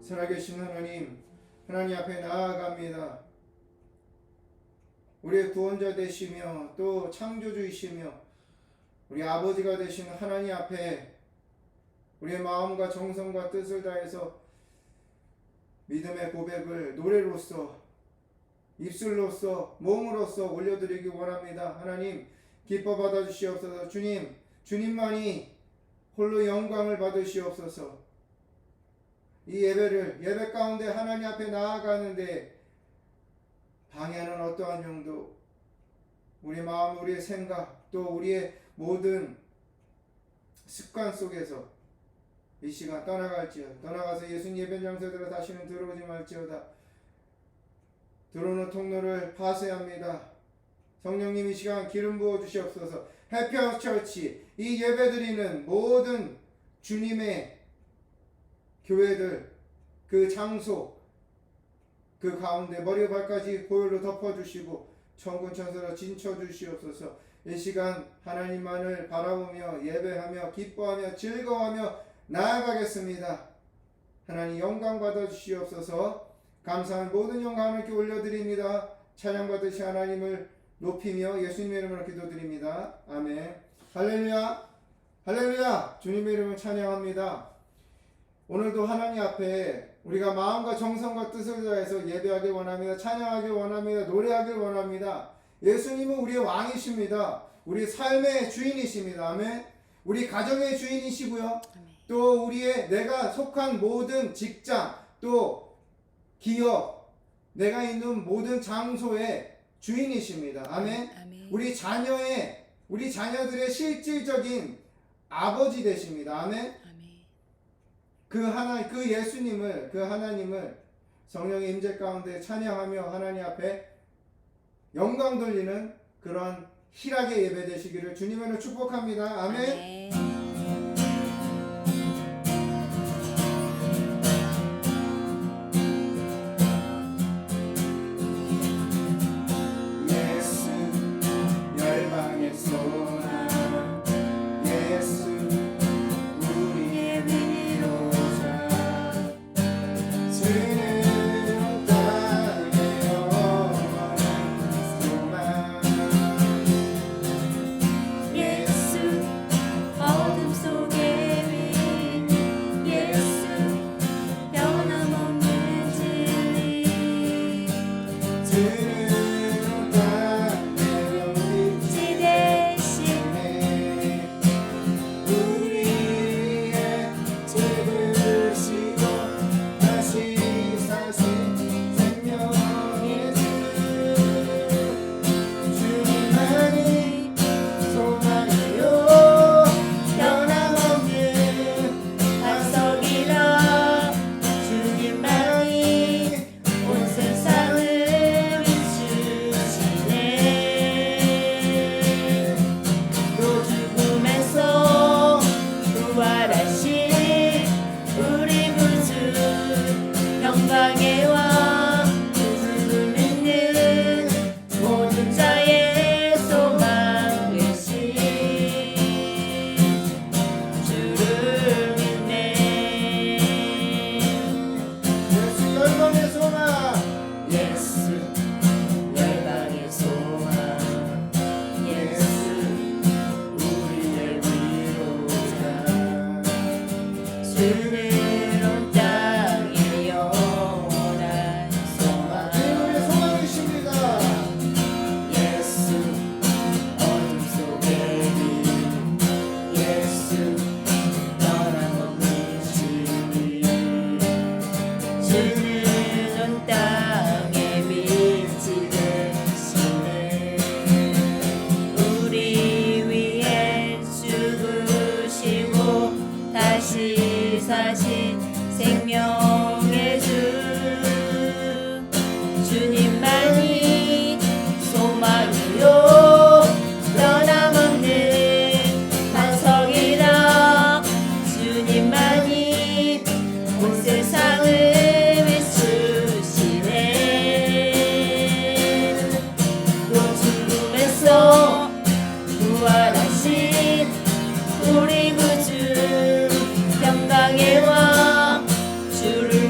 살아계신 하나님 앞에 나아갑니다. 우리의 구원자 되시며 또 창조주이시며 우리 아버지가 되시는 하나님 앞에 우리의 마음과 정성과 뜻을 다해서 믿음의 고백을 노래로서 입술로서 몸으로서 올려드리기 원합니다. 하나님 기뻐 받아주시옵소서. 주님만이 홀로 영광을 받으시옵소서. 이 예배 가운데 하나님 앞에 나아가는데 방해하는 어떠한 영도 우리 마음, 우리의 생각, 또 우리의 모든 습관 속에서 이 시간 떠나가서 예수님 예배 장소대로 다시는 들어오지 말지어다. 들어오는 통로를 파쇄합니다. 성령님 이 시간 기름 부어 주시옵소서. 해피하우스처치 이 예배 드리는 모든 주님의 교회들 그 장소 그 가운데 머리와 발까지 보혈로 덮어주시고 천군 천사로 진쳐주시옵소서. 이 시간 하나님만을 바라보며 예배하며 기뻐하며 즐거워하며 나아가겠습니다. 하나님 영광 받아주시옵소서. 감사한 모든 영광을 이렇게 올려드립니다. 찬양받으시 하나님을 높이며 예수님의 이름으로 기도드립니다. 아멘. 할렐루야 할렐루야. 주님의 이름을 찬양합니다. 오늘도 하나님 앞에 우리가 마음과 정성과 뜻을 다해서 예배하길 원합니다. 찬양하길 원합니다. 노래하길 원합니다. 예수님은 우리의 왕이십니다. 우리 삶의 주인이십니다. 아멘. 우리 가정의 주인이시고요. 또 우리의 내가 속한 모든 직장 또 기업 내가 있는 모든 장소의 주인이십니다. 아멘. 아멘. 우리 자녀들의 실질적인 아버지 되십니다. 아멘. 그 예수님을 그 하나님을 성령의 임재 가운데 찬양하며 하나님 앞에 영광 돌리는 그런 희락의 예배 되시기를 주님으로 축복합니다. 아멘. 아멘. 우리 구주 영광의 왕 주를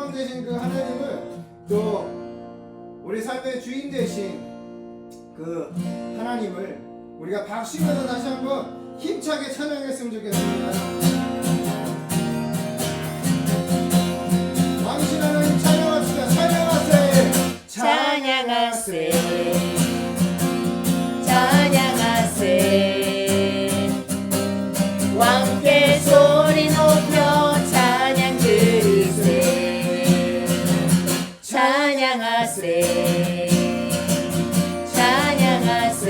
왕 되신 그 하나님을 또 우리 삶의 주인 되신 그 하나님을 우리가 박수면서 다시 한번 힘차게 찬양했으면 좋겠습니다. 왕이신 하나님 찬양합시다. 찬양하세 찬양하세 찬양하세 왕께 소리 높여 찬양 드리세 찬양하세 찬양하세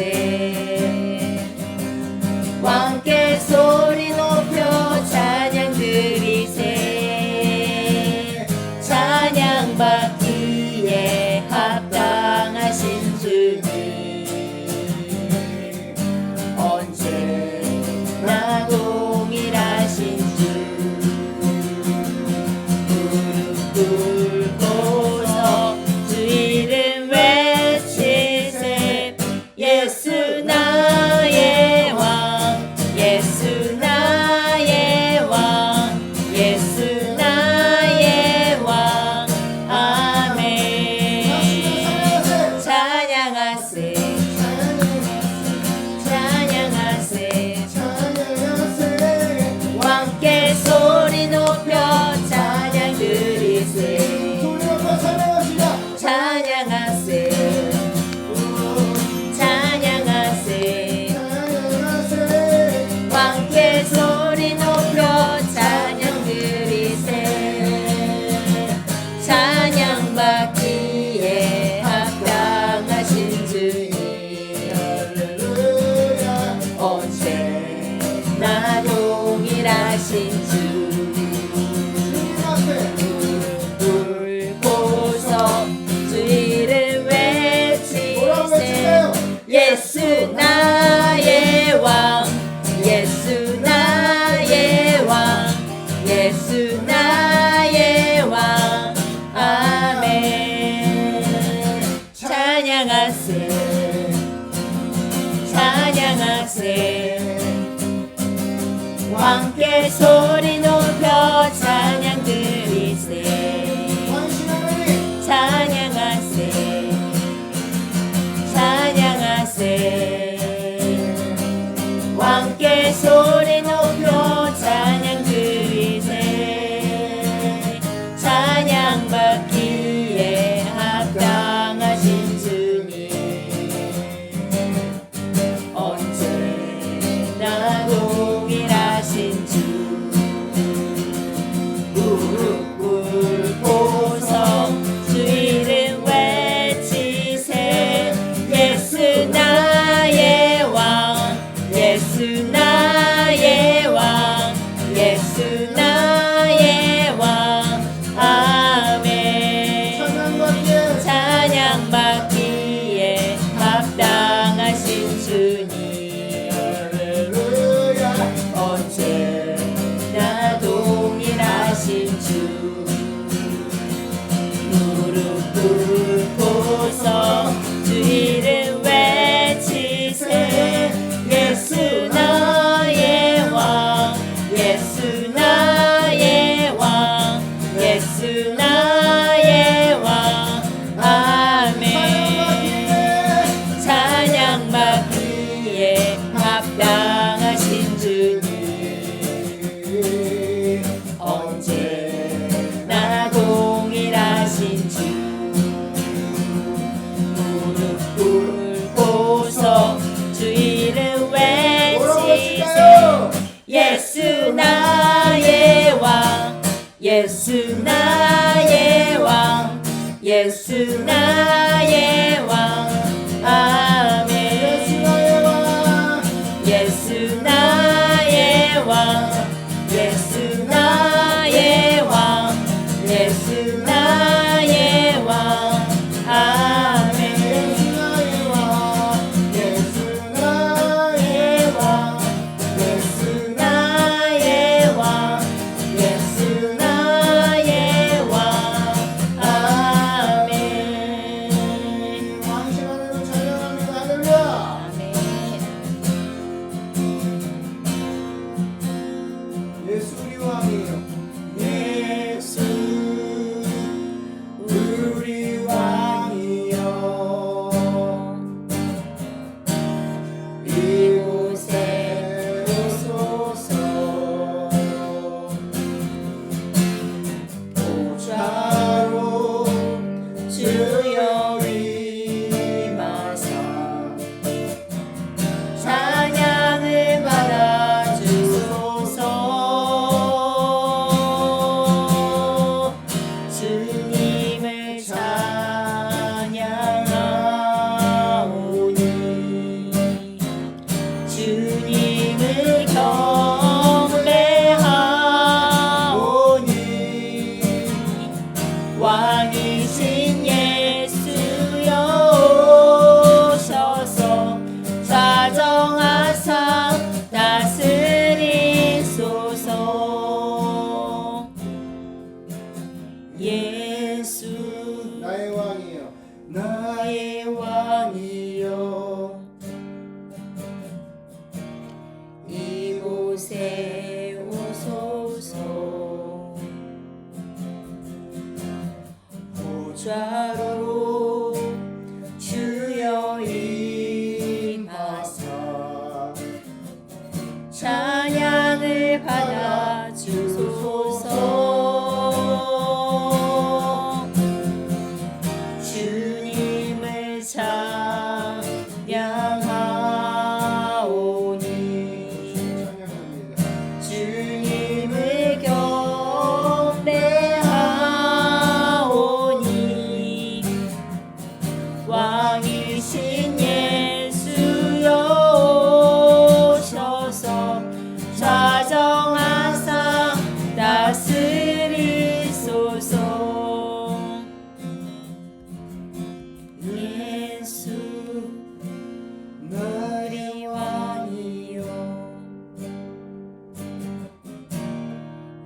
왕께 소리 높여 찬양 드리세 찬양받기에 합당하신 주님 언제나 동일하신 주 무릎 꿇고서 주 이름 외치세 예수 나의 왕 예수 나의 왕 예수 나의 왕 아멘 찬양하세 찬양하세 왕께 소리 높여 찬양 드리세 찬양하세 찬양하세 왕께 소리 높여 찬양 드리세 찬양받기에 합당하신 주님 언제나 동일하신 주 꿇고서 주 이름 외치세 예수 나의 왕 예수 나의 왕 예수 나의 왕 아멘 찬양하세 찬양하세 왕께 소리 높여 찬양 드리세 찬양하세 찬양하세 왕께 소리 높여 찬양 드리세 찬양받기에 합당하신 주님 언제나 동일하신 주 무릎 꿇고서 주 이름 외치세 예수 나의 왕 예수 나의 왕 예수 나의 왕 아멘 찬양받기에 합당하신 주님 언제나 동일하신 주 무릎 꿇고서 주 이름 외치세 예수 나의 왕 예수 나의 왕 예수 나의 왕 아멘 찬양받기에 합당하신 주님 언제나 동일하신 주 무릎 꿇고서 주 이름 외치세 예수 나의 왕 예수 나의 왕 예수 나의 왕 아멘 예수 나의 왕 예수 나의 왕 예수 나의 왕 아멘 예수 나의 왕 예수 나의 왕 예수 나의 왕 아멘 왕이신 예수여 오셔서 자정하사 다스리소서. 예수 나의 왕이여 나의 왕이여 이곳에 오소서. 보좌로 주여 임하사 찬양을 받아 주소서. 주님을 찬양하오니 찬양합니다. 주님을 경배하오니 왕이신 예수여 오셔서 자정하사 다스리소서. 예수 우리 왕이여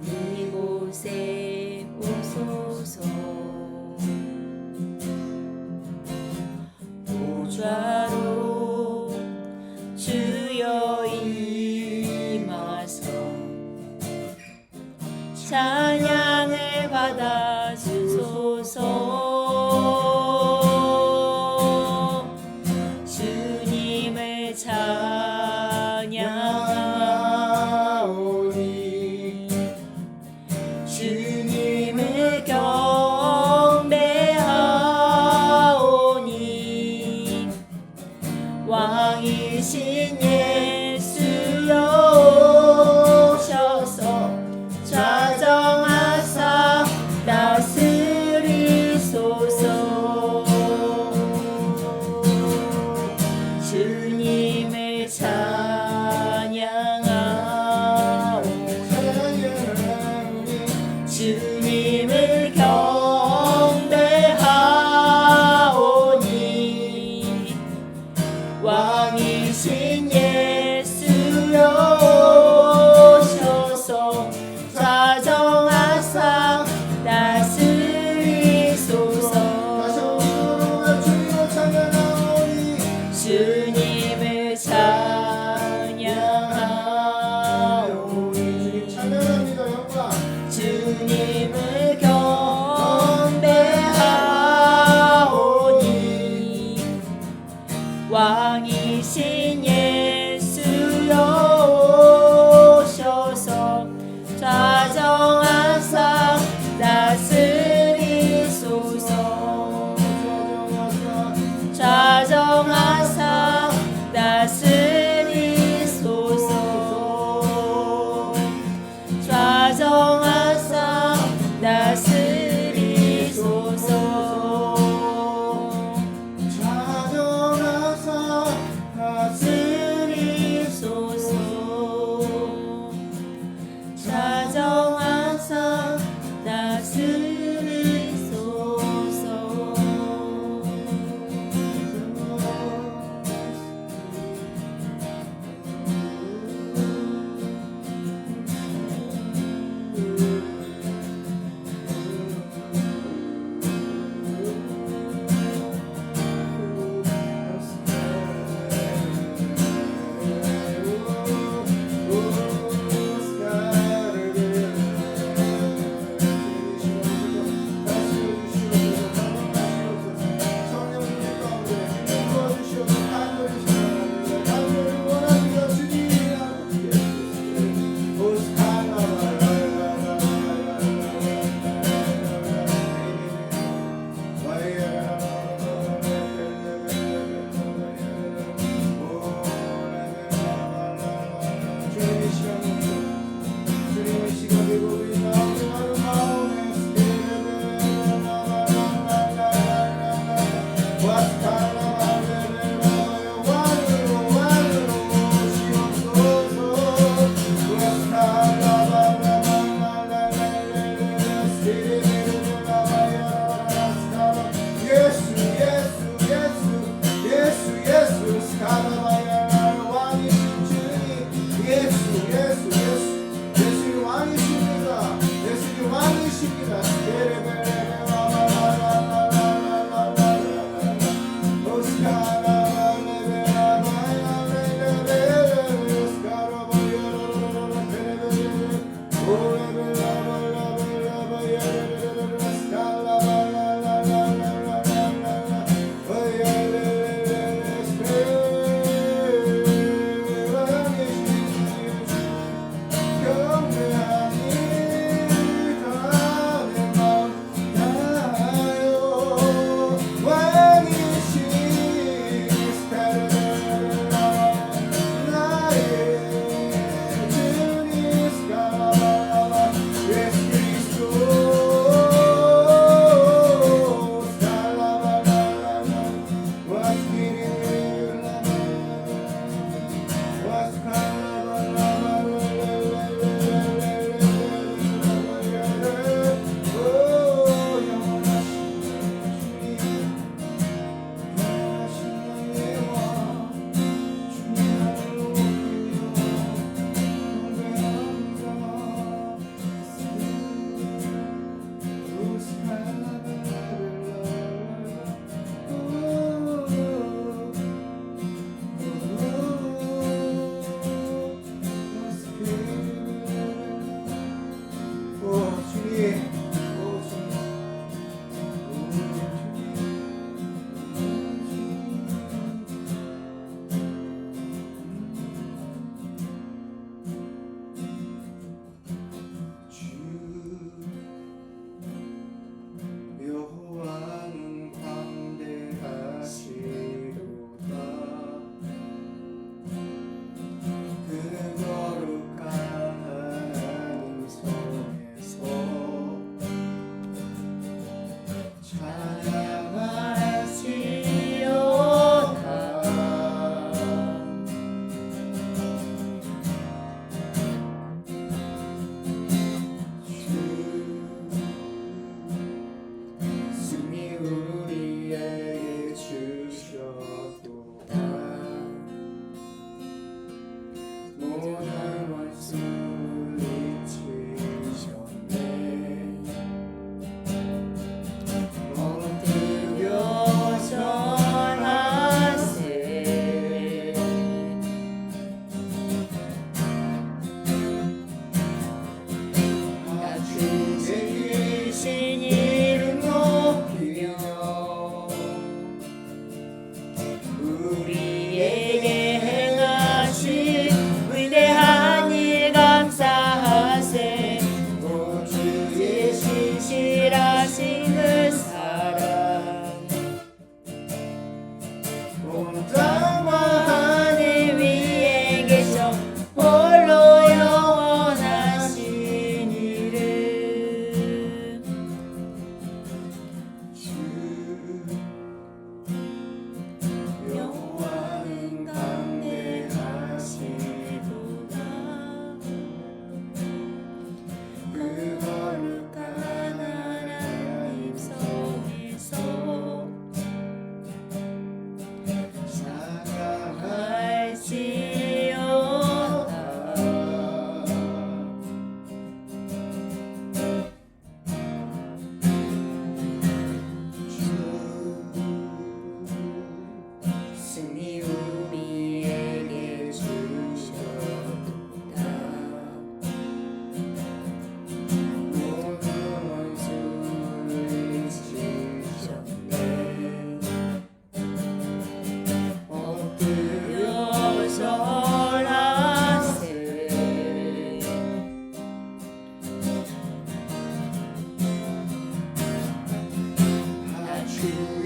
이곳에 오소서. 보좌로 주여 임하사 찬양을 받아 주소서. 주님을 찬양하오니 주님을 경배하오니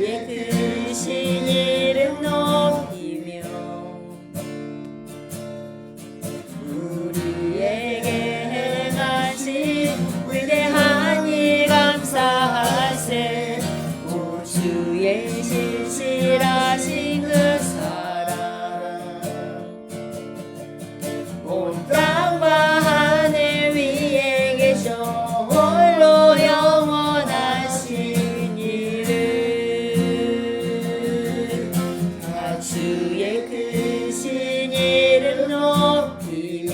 주의 크신 이름 높이며 우리에게 행하신 위대한 일 감사하세. 오 주의 신실하신 그 사랑 온 땅과 하늘 위에 계셔 홀로 영원하신 이름 다 주의 크신 이름 높이며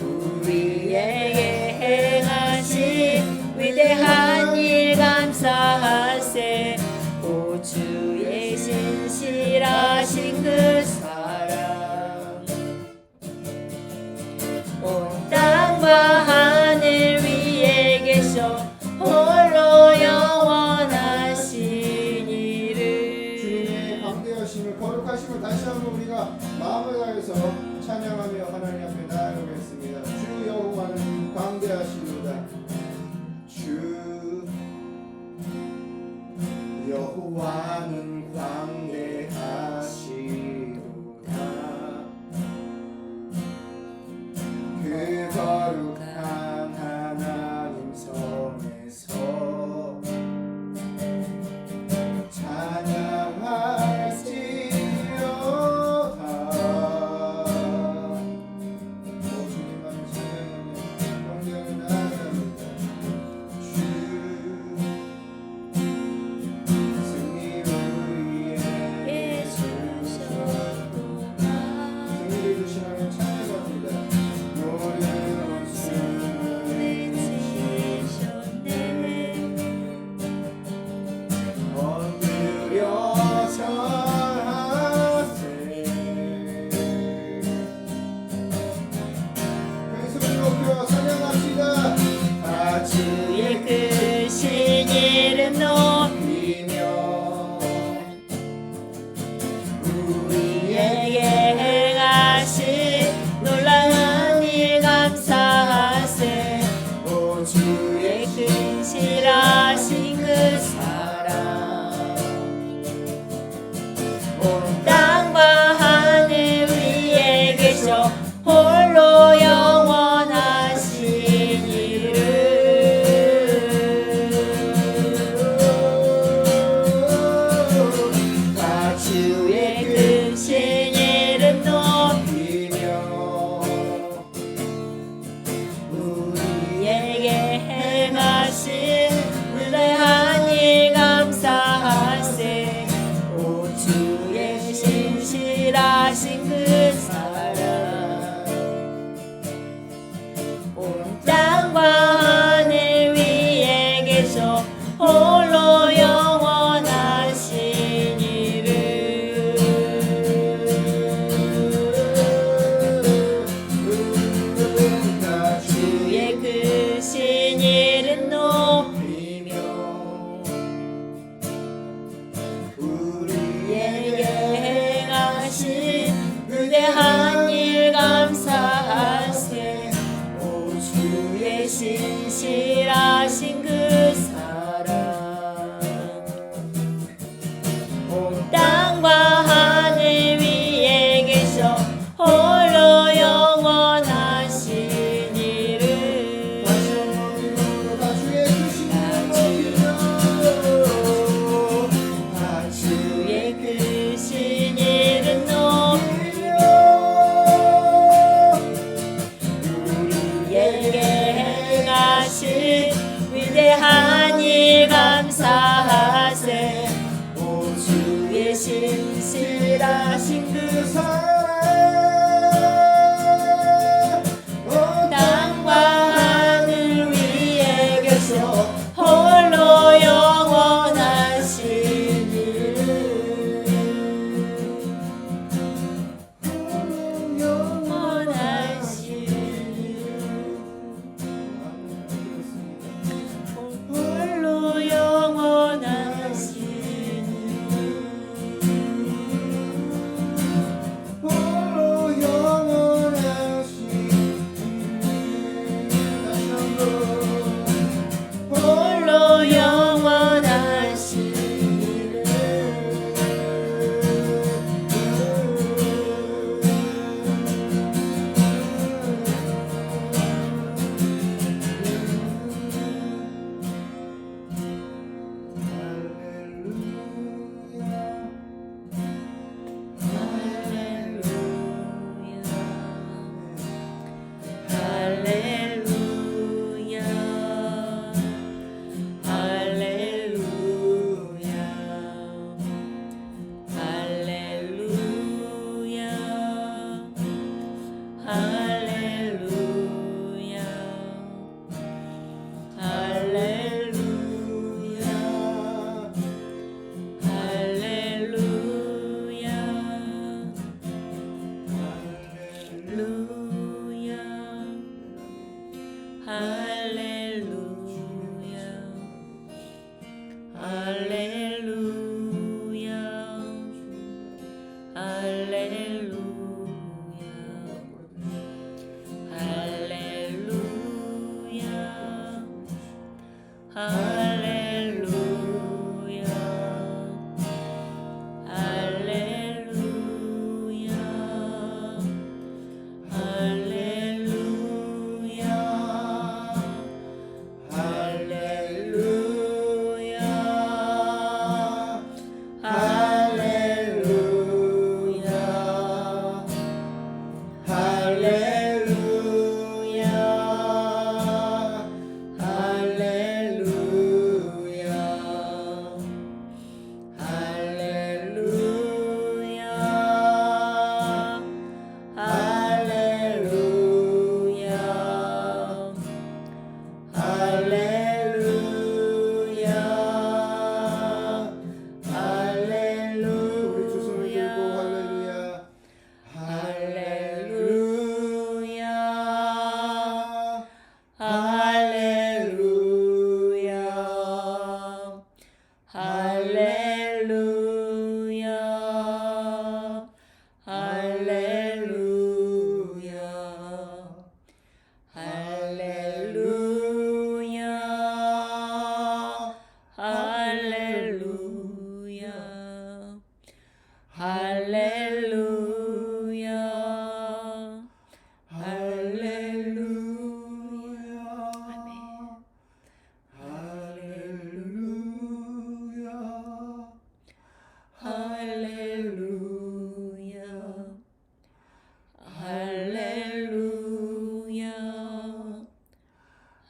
우리에게 행하신 위대한 일 감사하세. 오 주의 신실하신 그 사랑 온 땅과 하늘 위에 계셔 홀로 영원하신 이름. 주님의 광대하심을 거룩하심을 다시 한번 우리가 마음을 다해서 찬양하며 하나님 앞에 나아가겠습니다. 주 여호와는 광대하십니다. 주 여호와는 광대하시도다. 그 거룩한 하나님 성에서 찬양할지어다. 주님만 찬양하며 영광을 나아갑니다. 주 승리를 우리에게 주셨구나. 승리를 주시라면 찬양합니다. 모든 수를 지셨네. 엎드려 절하세. 큰 소리 높여 찬양합시다. 다 주의 크신 이름 높이며 우리에게 행하신 놀라운 일 감사하세. 오 주의 신실하신 그 사랑 온 땅과 하늘 위에 계셔 홀로 영원하신 이름 다 주의 크신 이름 높이며 우리에게 행하신 위대한 일 감사하세. 오 주의 신실하신 그 사랑 온 땅과 하늘 위에 계셔 홀로 영원하신 이름 다 주의 크신 이름 높이며 우리에게 행하신 위대한 일 감사하세. 오 주의 신실하신 그 사랑 온 땅과 하늘 위에 계셔 홀로 영원하신 이름 다시 한번 기도로 다 주의 크신 다 주의 크신 이름 높이며 우리에게 행하신 위대한 일 감사하세. 오 주의 신실하신 그 사랑 온 땅과 하늘 위에 계셔 홀로 영원하신 이름 영원하신 이름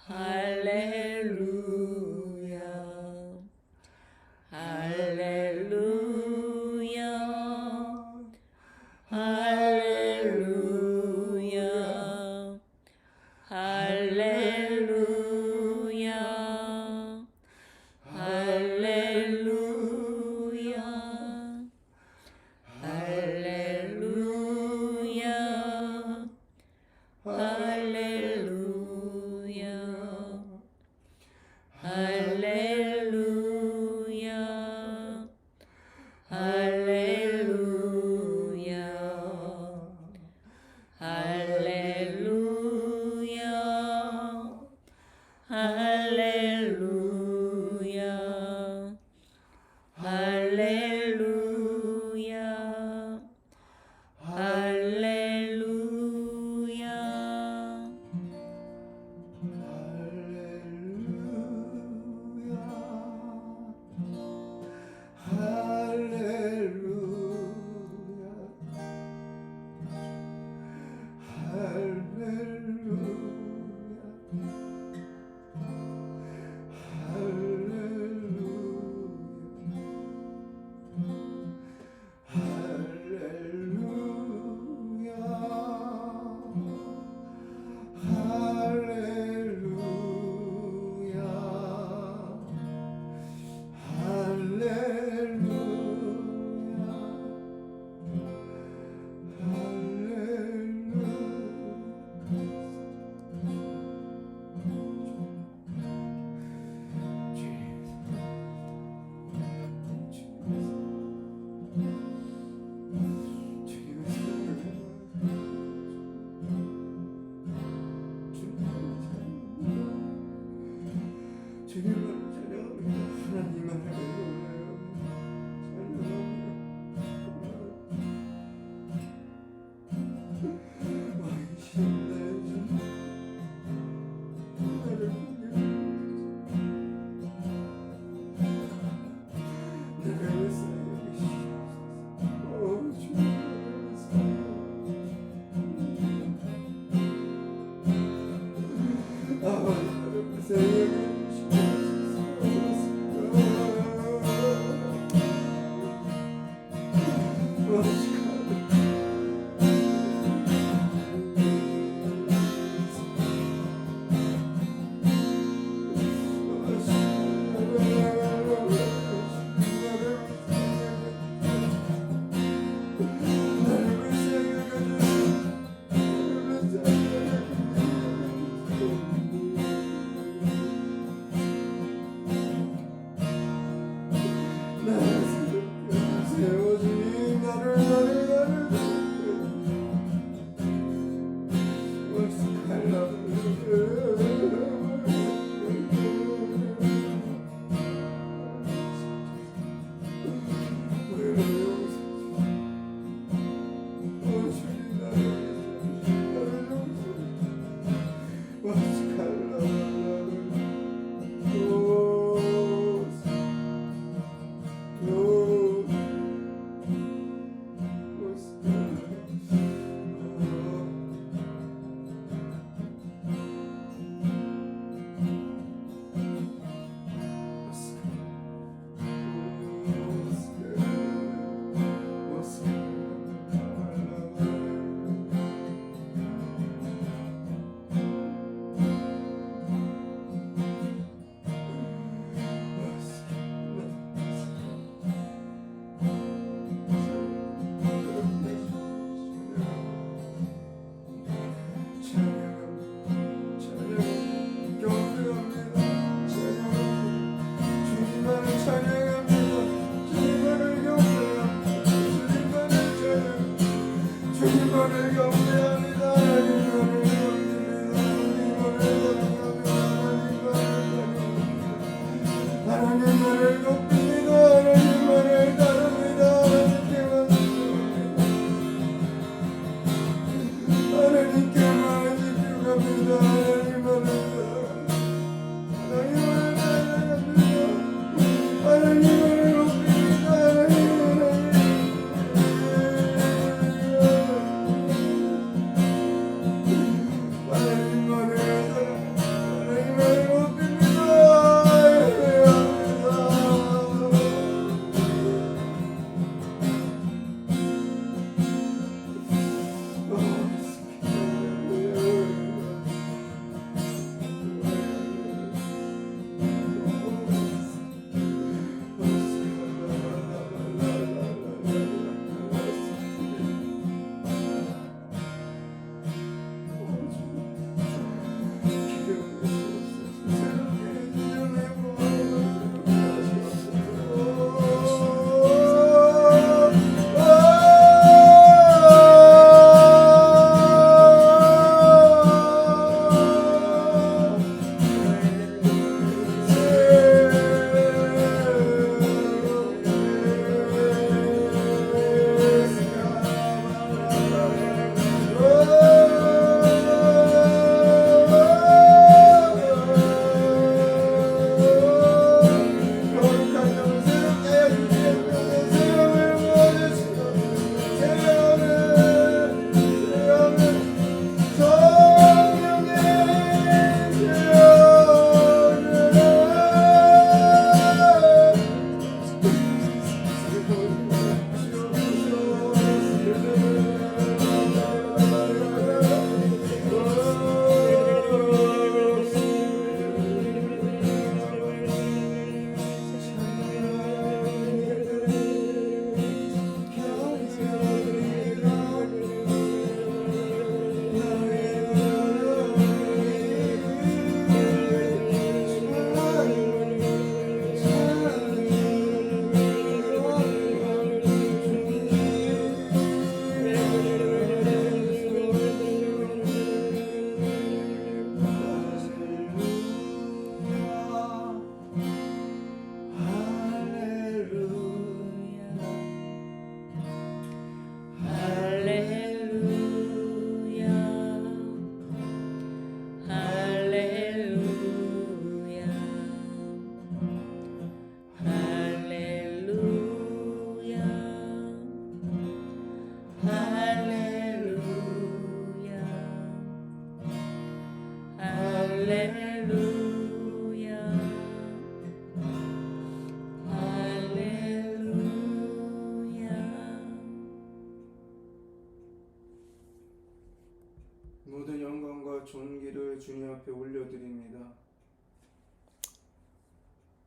할렐루야 할렐루야 할렐루야 할렐루야 할렐루야 할렐루야 할렐루야 할렐루야 할렐루야 할렐루야 할렐루야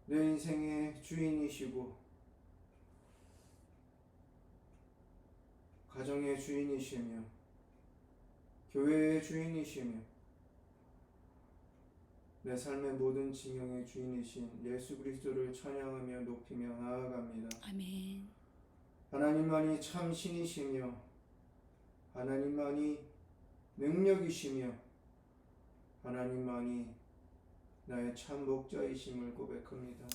내 인생의 주인이시고 가정의 주인이시며 교회의 주인이시며 내 삶의 모든 지경의 주인이신 예수 그리스도를 찬양하며 높이며 나아갑니다. 아멘. 하나님만이 참 신이시며 하나님만이 능력이시며 하나님만이 나의 참 목자이심을 고백합니다.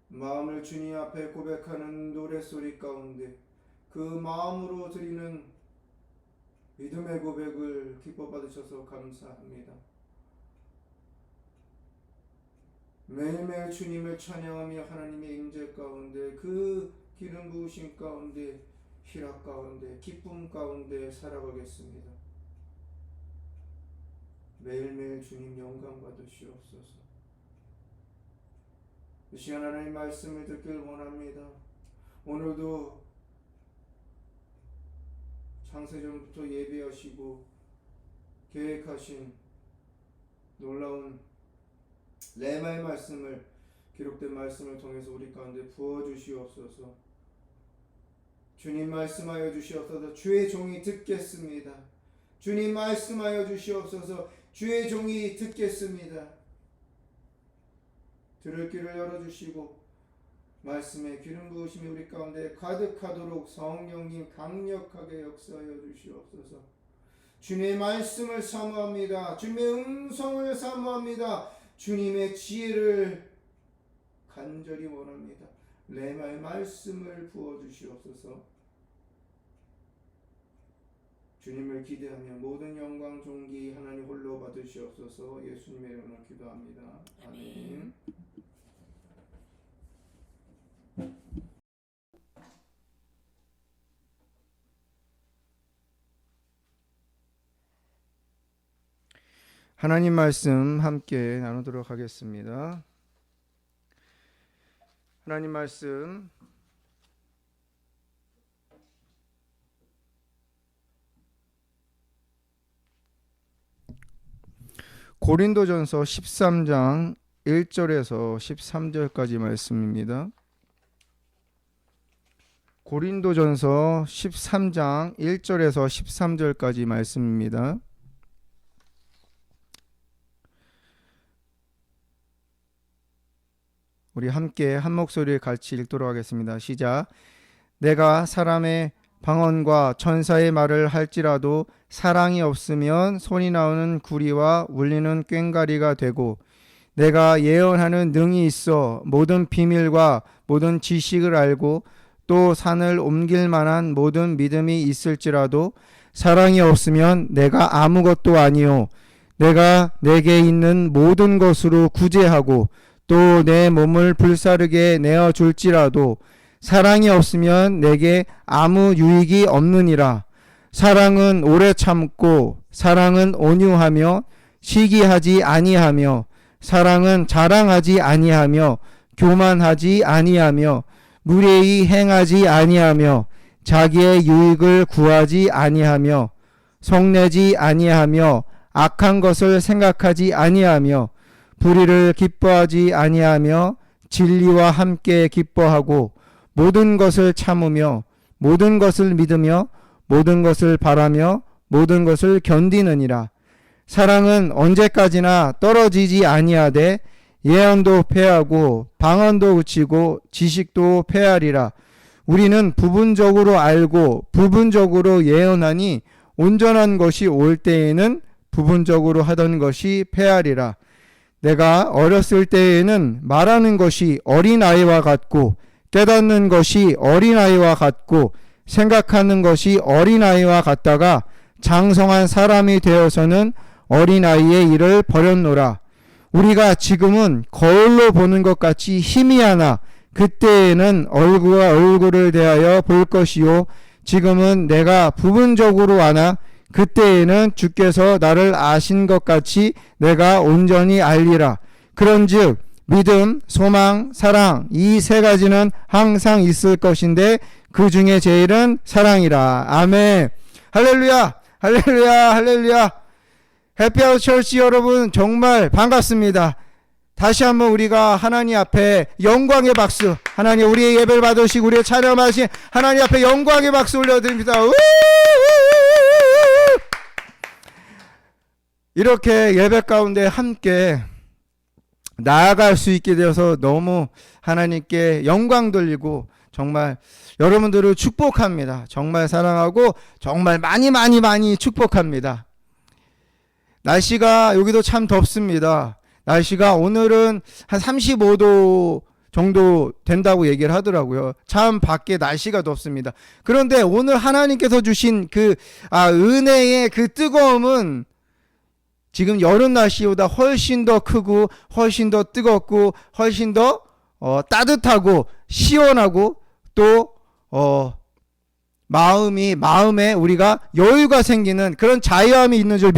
마음을 주님 앞에 고백하는 노랫소리 가운데 그 마음으로 드리는 믿음의 고백을 기뻐 받으셔서 감사합니다. 매일매일 주님을 찬양하며 하나님의 임재 가운데 그 기름 부으심 가운데 희락 가운데 기쁨 가운데 살아가겠습니다. 매일매일 주님 영광 받으시옵소서. 이 시간 하나님 말씀을 듣길 원합니다. 오늘도 창세전부터 예비하시고 계획하신 놀라운 레마의 말씀을 기록된 말씀을 통해서 우리 가운데 부어주시옵소서. 주님 말씀하여 주시옵소서. 주의 종이 듣겠습니다. 주님 말씀하여 주시옵소서. 주의 종이 듣겠습니다. 들을 귀를 열어주시고 말씀의 기름 부으심이 우리 가운데 가득하도록 성령님 강력하게 역사하여 주시옵소서. 주님의 말씀을 사모합니다. 주님의 음성을 사모합니다. 주님의 지혜를 간절히 원합니다. 레마의 말씀을 부어주시옵소서. 주님을 기대하며 모든 영광 존귀 하나님 홀로 받으시옵소서. 예수님의 이름으로 기도합니다. 아멘. 하나님 말씀 함께 나누도록 하겠습니다. 하나님 말씀 고린도전서 13장 1절에서 13절까지 말씀입니다. 고린도전서 13장 1절에서 13절까지 말씀입니다. 우리 함께 한 목소리에 같이 읽도록 하겠습니다. 시작. 내가 사람의 방언과 천사의 말을 할지라도 사랑이 없으면 손이 나오는 구리와 울리는 꽹과리가 되고, 내가 예언하는 능이 있어 모든 비밀과 모든 지식을 알고 또 산을 옮길 만한 모든 믿음이 있을지라도 사랑이 없으면 내가 아무것도 아니요, 내가 내게 있는 모든 것으로 구제하고 또 내 몸을 불사르게 내어줄지라도 사랑이 없으면 내게 아무 유익이 없느니라. 사랑은 오래 참고 사랑은 온유하며 시기하지 아니하며 사랑은 자랑하지 아니하며 교만하지 아니하며 무례히 행하지 아니하며 자기의 유익을 구하지 아니하며 성내지 아니하며 악한 것을 생각하지 아니하며 불의를 기뻐하지 아니하며 진리와 함께 기뻐하고 모든 것을 참으며 모든 것을 믿으며 모든 것을 바라며 모든 것을 견디느니라. 사랑은 언제까지나 떨어지지 아니하되 예언도 패하고 방언도 그치고 지식도 패하리라. 우리는 부분적으로 알고 부분적으로 예언하니 온전한 것이 올 때에는 부분적으로 하던 것이 패하리라. 내가 어렸을 때에는 말하는 것이 어린아이와 같고 깨닫는 것이 어린아이와 같고 생각하는 것이 어린아이와 같다가 장성한 사람이 되어서는 어린아이의 일을 버렸노라. 우리가 지금은 거울로 보는 것 같이 희미하나 그때에는 얼굴과 얼굴을 대하여 볼 것이요, 지금은 내가 부분적으로 아나 그때에는 주께서 나를 아신 것 같이 내가 온전히 알리라. 그런즉 믿음, 소망, 사랑, 이 세 가지는 항상 있을 것인데 그 중에 제일은 사랑이라. 아멘. 할렐루야, 할렐루야, 할렐루야. 해피아웃 철치 여러분 정말 반갑습니다. 다시 한번 우리가 하나님 앞에 영광의 박수, 하나님 우리의 예배를 받으시고 우리의 찬양하신 하나님 앞에 영광의 박수 올려드립니다. 이렇게 예배 가운데 함께 나아갈 수 있게 되어서 너무 하나님께 영광 돌리고 정말 여러분들을 축복합니다. 정말 사랑하고 정말 많이 축복합니다. 날씨가 여기도 참 덥습니다. 날씨가 오늘은 한 35도 정도 된다고 얘기를 하더라고요. 참 밖에 날씨가 덥습니다. 그런데 오늘 하나님께서 주신 은혜의 그 뜨거움은 지금 여름 날씨보다 훨씬 더 크고 훨씬 더 뜨겁고 훨씬 더 따뜻하고 시원하고 또 마음에 우리가 여유가 생기는 그런 자유함이 있는 줄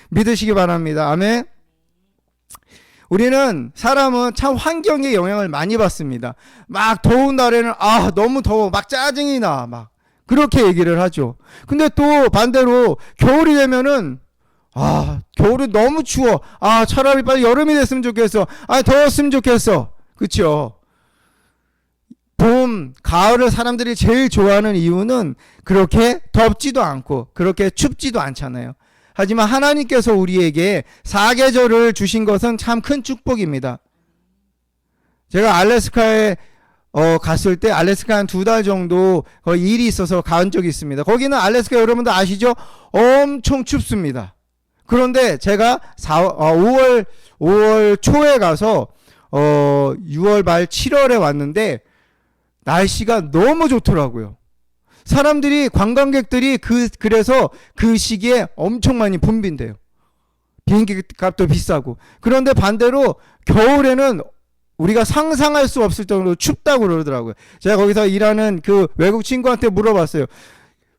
믿으시기 바랍니다. 아멘. 우리는 사람은 참 환경의 영향을 많이 받습니다. 막 더운 날에는 너무 더워 막 짜증이 나 막 그렇게 얘기를 하죠. 근데 또 반대로 겨울이 되면은 겨울은 너무 추워. 차라리 빨리 여름이 됐으면 좋겠어. 더웠으면 좋겠어. 그쵸? 봄, 가을을 사람들이 제일 좋아하는 이유는 그렇게 덥지도 않고 그렇게 춥지도 않잖아요. 하지만 하나님께서 우리에게 사계절을 주신 것은 참 큰 축복입니다. 제가 알래스카에 갔을 때 알래스카 한 2달 정도 일이 있어서 간 적이 있습니다. 거기는 알래스카 여러분들 아시죠? 엄청 춥습니다. 그런데 제가 5월 초에 가서 6월 말 7월에 왔는데 날씨가 너무 좋더라고요. 사람들이 관광객들이 그래서 그 시기에 엄청 많이 붐빈대요. 비행기 값도 비싸고. 그런데 반대로 겨울에는 우리가 상상할 수 없을 정도로 춥다고 그러더라고요. 제가 거기서 일하는 그 외국 친구한테 물어봤어요.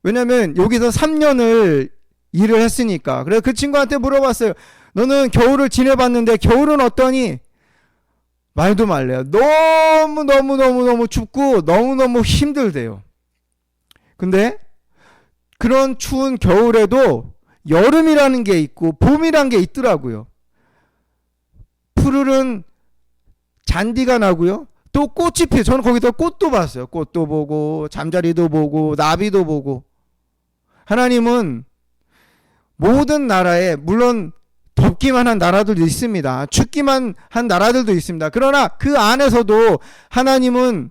왜냐면 여기서 3년을 일을 했으니까. 그래서 그 친구한테 물어봤어요. 너는 겨울을 지내봤는데 겨울은 어떠니? 말도 말래요. 너무 춥고 너무 힘들대요. 근데 그런 추운 겨울에도 여름이라는 게 있고 봄이라는 게 있더라고요. 푸르른 잔디가 나고요. 또 꽃이 피어요. 저는 거기서 꽃도 봤어요. 꽃도 보고 잠자리도 보고 나비도 보고. 하나님은 모든 나라에 물론 덥기만 한 나라들도 있습니다. 춥기만 한 나라들도 있습니다. 그러나 그 안에서도 하나님은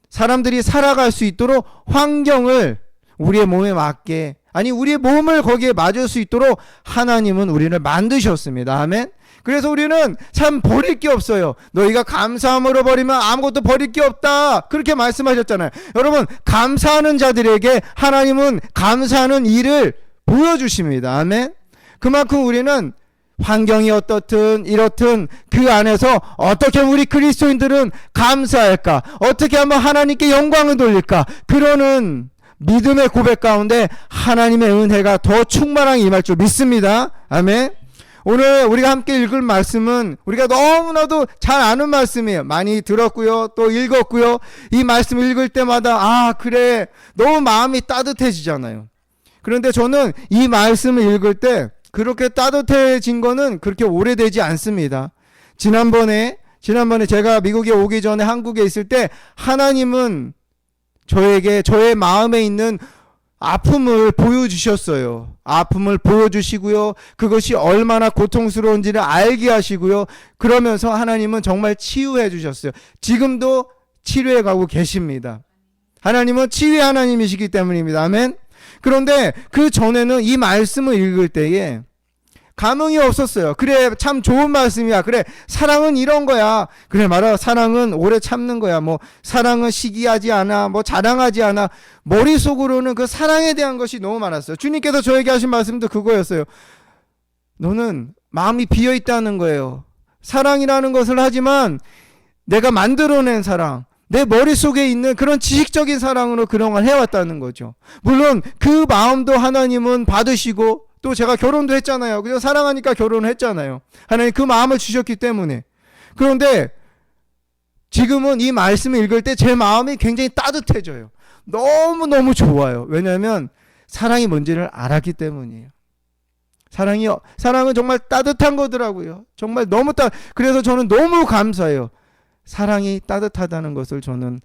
사람들이 살아갈 수 있도록 환경을 우리의 몸에 맞게 우리의 몸을 거기에 맞을 수 있도록 하나님은 우리를 만드셨습니다. 아멘. 그래서 우리는 참 버릴 게 없어요. 너희가 감사함으로 버리면 아무것도 버릴 게 없다. 그렇게 말씀하셨잖아요. 여러분, 감사하는 자들에게 하나님은 감사하는 일을 보여주십니다. 아멘. 그만큼 우리는 환경이 어떻든 이렇든 그 안에서 어떻게 우리 그리스도인들은 감사할까? 어떻게 하면 하나님께 영광을 돌릴까? 그러는 믿음의 고백 가운데 하나님의 은혜가 더 충만하게 임할 줄 믿습니다. 아멘. 오늘 우리가 함께 읽을 말씀은 우리가 너무나도 잘 아는 말씀이에요. 많이 들었고요. 또 읽었고요. 이 말씀 읽을 때마다 그래 너무 마음이 따뜻해지잖아요. 그런데 저는 이 말씀을 읽을 때 그렇게 따뜻해진 거는 그렇게 오래되지 않습니다. 지난번에 제가 미국에 오기 전에 한국에 있을 때 하나님은 저에게 저의 마음에 있는 아픔을 보여주셨어요. 아픔을 보여주시고요. 그것이 얼마나 고통스러운지를 알게 하시고요. 그러면서 하나님은 정말 치유해 주셨어요. 지금도 치료해 가고 계십니다. 하나님은 치유의 하나님이시기 때문입니다. 아멘. 그런데 그 전에는 이 말씀을 읽을 때에 감흥이 없었어요. 그래, 참 좋은 말씀이야. 그래, 사랑은 이런 거야. 그래, 말아, 사랑은 오래 참는 거야. 사랑은 시기하지 않아. 자랑하지 않아. 머릿속으로는 그 사랑에 대한 것이 너무 많았어요. 주님께서 저에게 하신 말씀도 그거였어요. 너는 마음이 비어 있다는 거예요. 사랑이라는 것을 하지만 내가 만들어낸 사랑, 내 머릿속에 있는 그런 지식적인 사랑으로 그동안 해왔다는 거죠. 물론 그 마음도 하나님은 받으시고 또 제가 결혼도 했잖아요. 그래서 사랑하니까 결혼을 했잖아요. 하나님 그 마음을 주셨기 때문에. 그런데 지금은 이 말씀을 읽을 때 제 마음이 굉장히 따뜻해져요. 너무너무 좋아요. 왜냐하면 사랑이 뭔지를 알았기 때문이에요. 사랑은 정말 따뜻한 거더라고요. 정말 너무 그래서 저는 너무 감사해요. 사랑이 따뜻하다는 것을 저는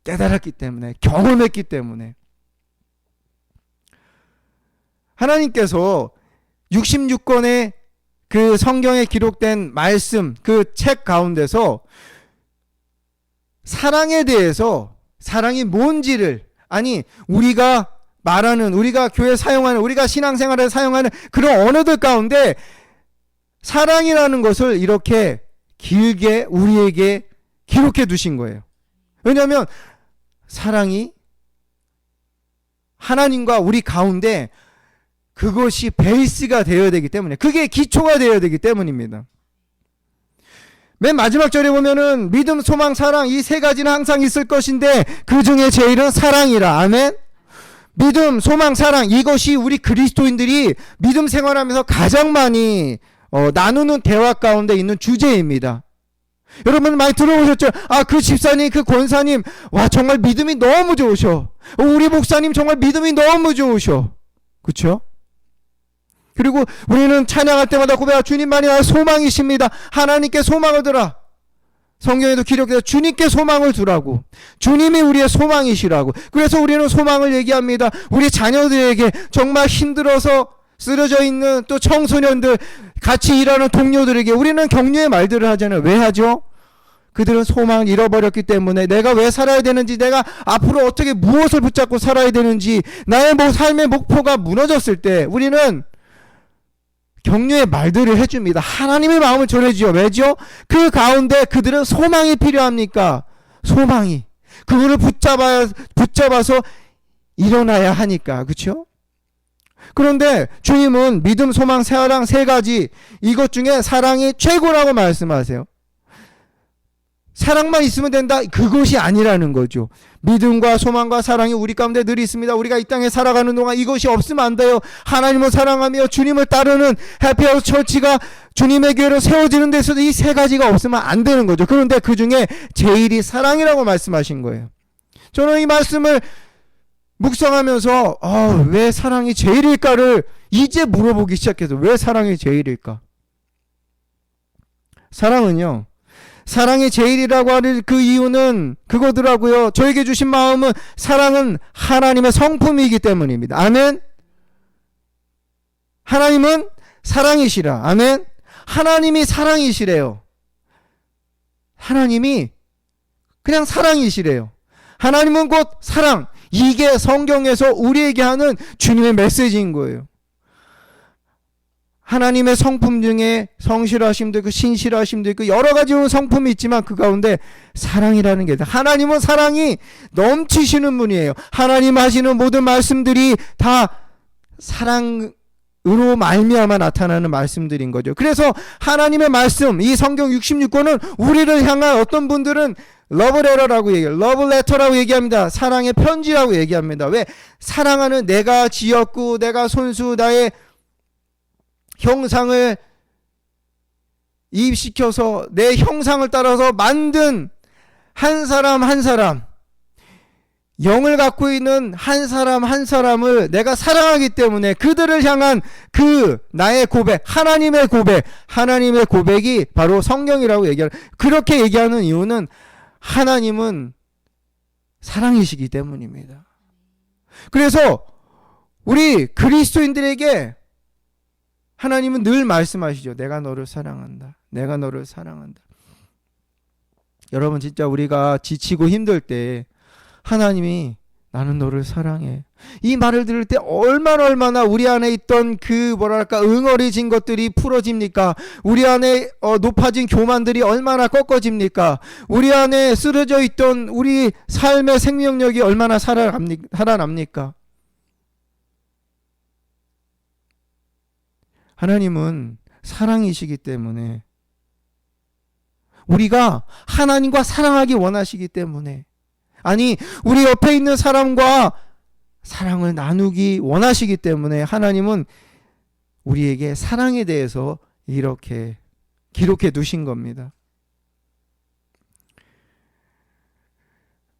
깨달았기 때문에, 경험했기 때문에. 하나님께서 66권의 그 성경에 기록된 말씀, 그 책 가운데서 사랑에 대해서, 사랑이 뭔지를, 아니 우리가 말하는, 우리가 교회 사용하는, 우리가 신앙생활에 사용하는 그런 언어들 가운데 사랑이라는 것을 이렇게 길게 우리에게 기록해 두신 거예요. 왜냐하면 사랑이 하나님과 우리 가운데 그것이 베이스가 되어야 되기 때문에, 그게 기초가 되어야 되기 때문입니다. 맨 마지막 절에 보면은 믿음, 소망, 사랑, 이 세 가지는 항상 있을 것인데 그 중에 제일은 사랑이라. 아멘. 믿음, 소망, 사랑, 이것이 우리 그리스도인들이 믿음 생활하면서 가장 많이 나누는 대화 가운데 있는 주제입니다. 여러분 많이 들어보셨죠? 그 집사님, 그 권사님, 와 정말 믿음이 너무 좋으셔. 우리 목사님 정말 믿음이 너무 좋으셔. 그렇죠? 그리고 우리는 찬양할 때마다 고백하고, 주님만이 나의 소망이십니다. 하나님께 소망을 두라. 성경에도 기록되어 주님께 소망을 두라고. 주님이 우리의 소망이시라고. 그래서 우리는 소망을 얘기합니다. 우리 자녀들에게 정말 힘들어서 쓰러져 있는 또 청소년들, 같이 일하는 동료들에게 우리는 격려의 말들을 하잖아요. 왜 하죠? 그들은 소망을 잃어버렸기 때문에, 내가 왜 살아야 되는지, 내가 앞으로 어떻게 무엇을 붙잡고 살아야 되는지, 나의 삶의 목표가 무너졌을 때 우리는 격려의 말들을 해줍니다. 하나님의 마음을 전해주죠. 왜죠? 그 가운데 그들은 소망이 필요합니까? 소망이. 그거를 붙잡아서 일어나야 하니까. 그렇죠? 그런데 주님은 믿음, 소망, 사랑 세 가지, 이것 중에 사랑이 최고라고 말씀하세요. 사랑만 있으면 된다, 그것이 아니라는 거죠. 믿음과 소망과 사랑이 우리 가운데 늘 있습니다. 우리가 이 땅에 살아가는 동안 이것이 없으면 안 돼요. 하나님을 사랑하며 주님을 따르는 해피하우스 처치가, 주님의 교회로 세워지는 데서도 이 세 가지가 없으면 안 되는 거죠. 그런데 그 중에 제일이 사랑이라고 말씀하신 거예요. 저는 이 말씀을 묵상하면서 왜 사랑이 제일일까를 이제 물어보기 시작해서, 왜 사랑이 제일일까? 사랑은요, 사랑이 제일이라고 하는 그 이유는 그거더라고요. 저에게 주신 마음은, 사랑은 하나님의 성품이기 때문입니다. 아멘. 하나님은 사랑이시라. 아멘. 하나님이 사랑이시래요. 하나님이 그냥 사랑이시래요. 하나님은 곧 사랑. 이게 성경에서 우리에게 하는 주님의 메시지인 거예요. 하나님의 성품 중에 성실하심도 있고 신실하심도 있고 여러 가지 성품이 있지만 그 가운데 사랑이라는 게, 하나님은 사랑이 넘치시는 분이에요. 하나님 하시는 모든 말씀들이 다 사랑으로 말미암아 나타나는 말씀들인 거죠. 그래서 하나님의 말씀, 이 성경 66권은 우리를 향한, 어떤 분들은 러브레터라고 얘기해요. 러브레터라고 얘기합니다. 사랑의 편지라고 얘기합니다. 왜? 사랑하는, 내가 지었고 내가 손수 나의 형상을 이입시켜서 내 형상을 따라서 만든 한 사람 한 사람, 영을 갖고 있는 한 사람 한 사람을 내가 사랑하기 때문에 그들을 향한 그 나의 고백, 하나님의 고백이 바로 성경이라고 얘기하는, 그렇게 얘기하는 이유는 하나님은 사랑이시기 때문입니다. 그래서 우리 그리스도인들에게 하나님은 늘 말씀하시죠. 내가 너를 사랑한다. 내가 너를 사랑한다. 여러분, 진짜 우리가 지치고 힘들 때 하나님이 나는 너를 사랑해, 이 말을 들을 때 얼마나 우리 안에 있던 그 응어리진 것들이 풀어집니까? 우리 안에 높아진 교만들이 얼마나 꺾어집니까? 우리 안에 쓰러져 있던 우리 삶의 생명력이 얼마나 살아납니까? 하나님은 사랑이시기 때문에, 우리가 하나님과 사랑하기 원하시기 때문에, 아니 우리 옆에 있는 사람과 사랑을 나누기 원하시기 때문에 하나님은 우리에게 사랑에 대해서 이렇게 기록해 두신 겁니다.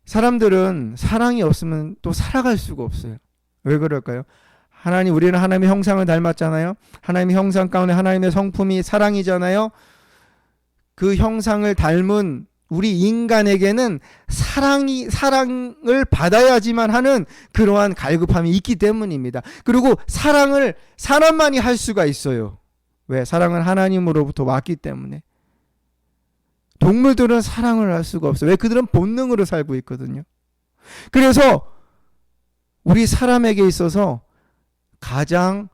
사람들은 사랑이 없으면 또 살아갈 수가 없어요. 왜 그럴까요? 우리는 하나님의 형상을 닮았잖아요. 하나님의 형상 가운데 하나님의 성품이 사랑이잖아요. 그 형상을 닮은 우리 인간에게는 사랑을 받아야지만 하는 그러한 갈급함이 있기 때문입니다. 그리고 사랑을 사람만이 할 수가 있어요. 왜? 사랑은 하나님으로부터 왔기 때문에. 동물들은 사랑을 할 수가 없어요. 왜? 그들은 본능으로 살고 있거든요. 그래서 우리 사람에게 있어서 가장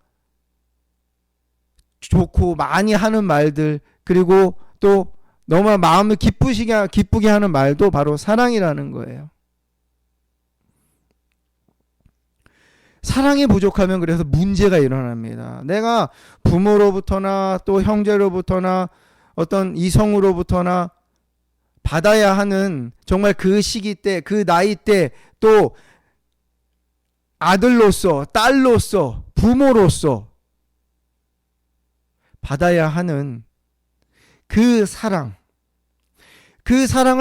좋고 많이 하는 말들, 그리고 또 너무 마음을 기쁘게 하는 말도 바로 사랑이라는 거예요. 사랑이 부족하면 그래서 문제가 일어납니다. 내가 부모로부터나 또 형제로부터나 어떤 이성으로부터나 받아야 하는 정말 그 시기 때, 그 나이 때, 또 아들로서, 딸로서, 부모로서 받아야 하는 그 사랑을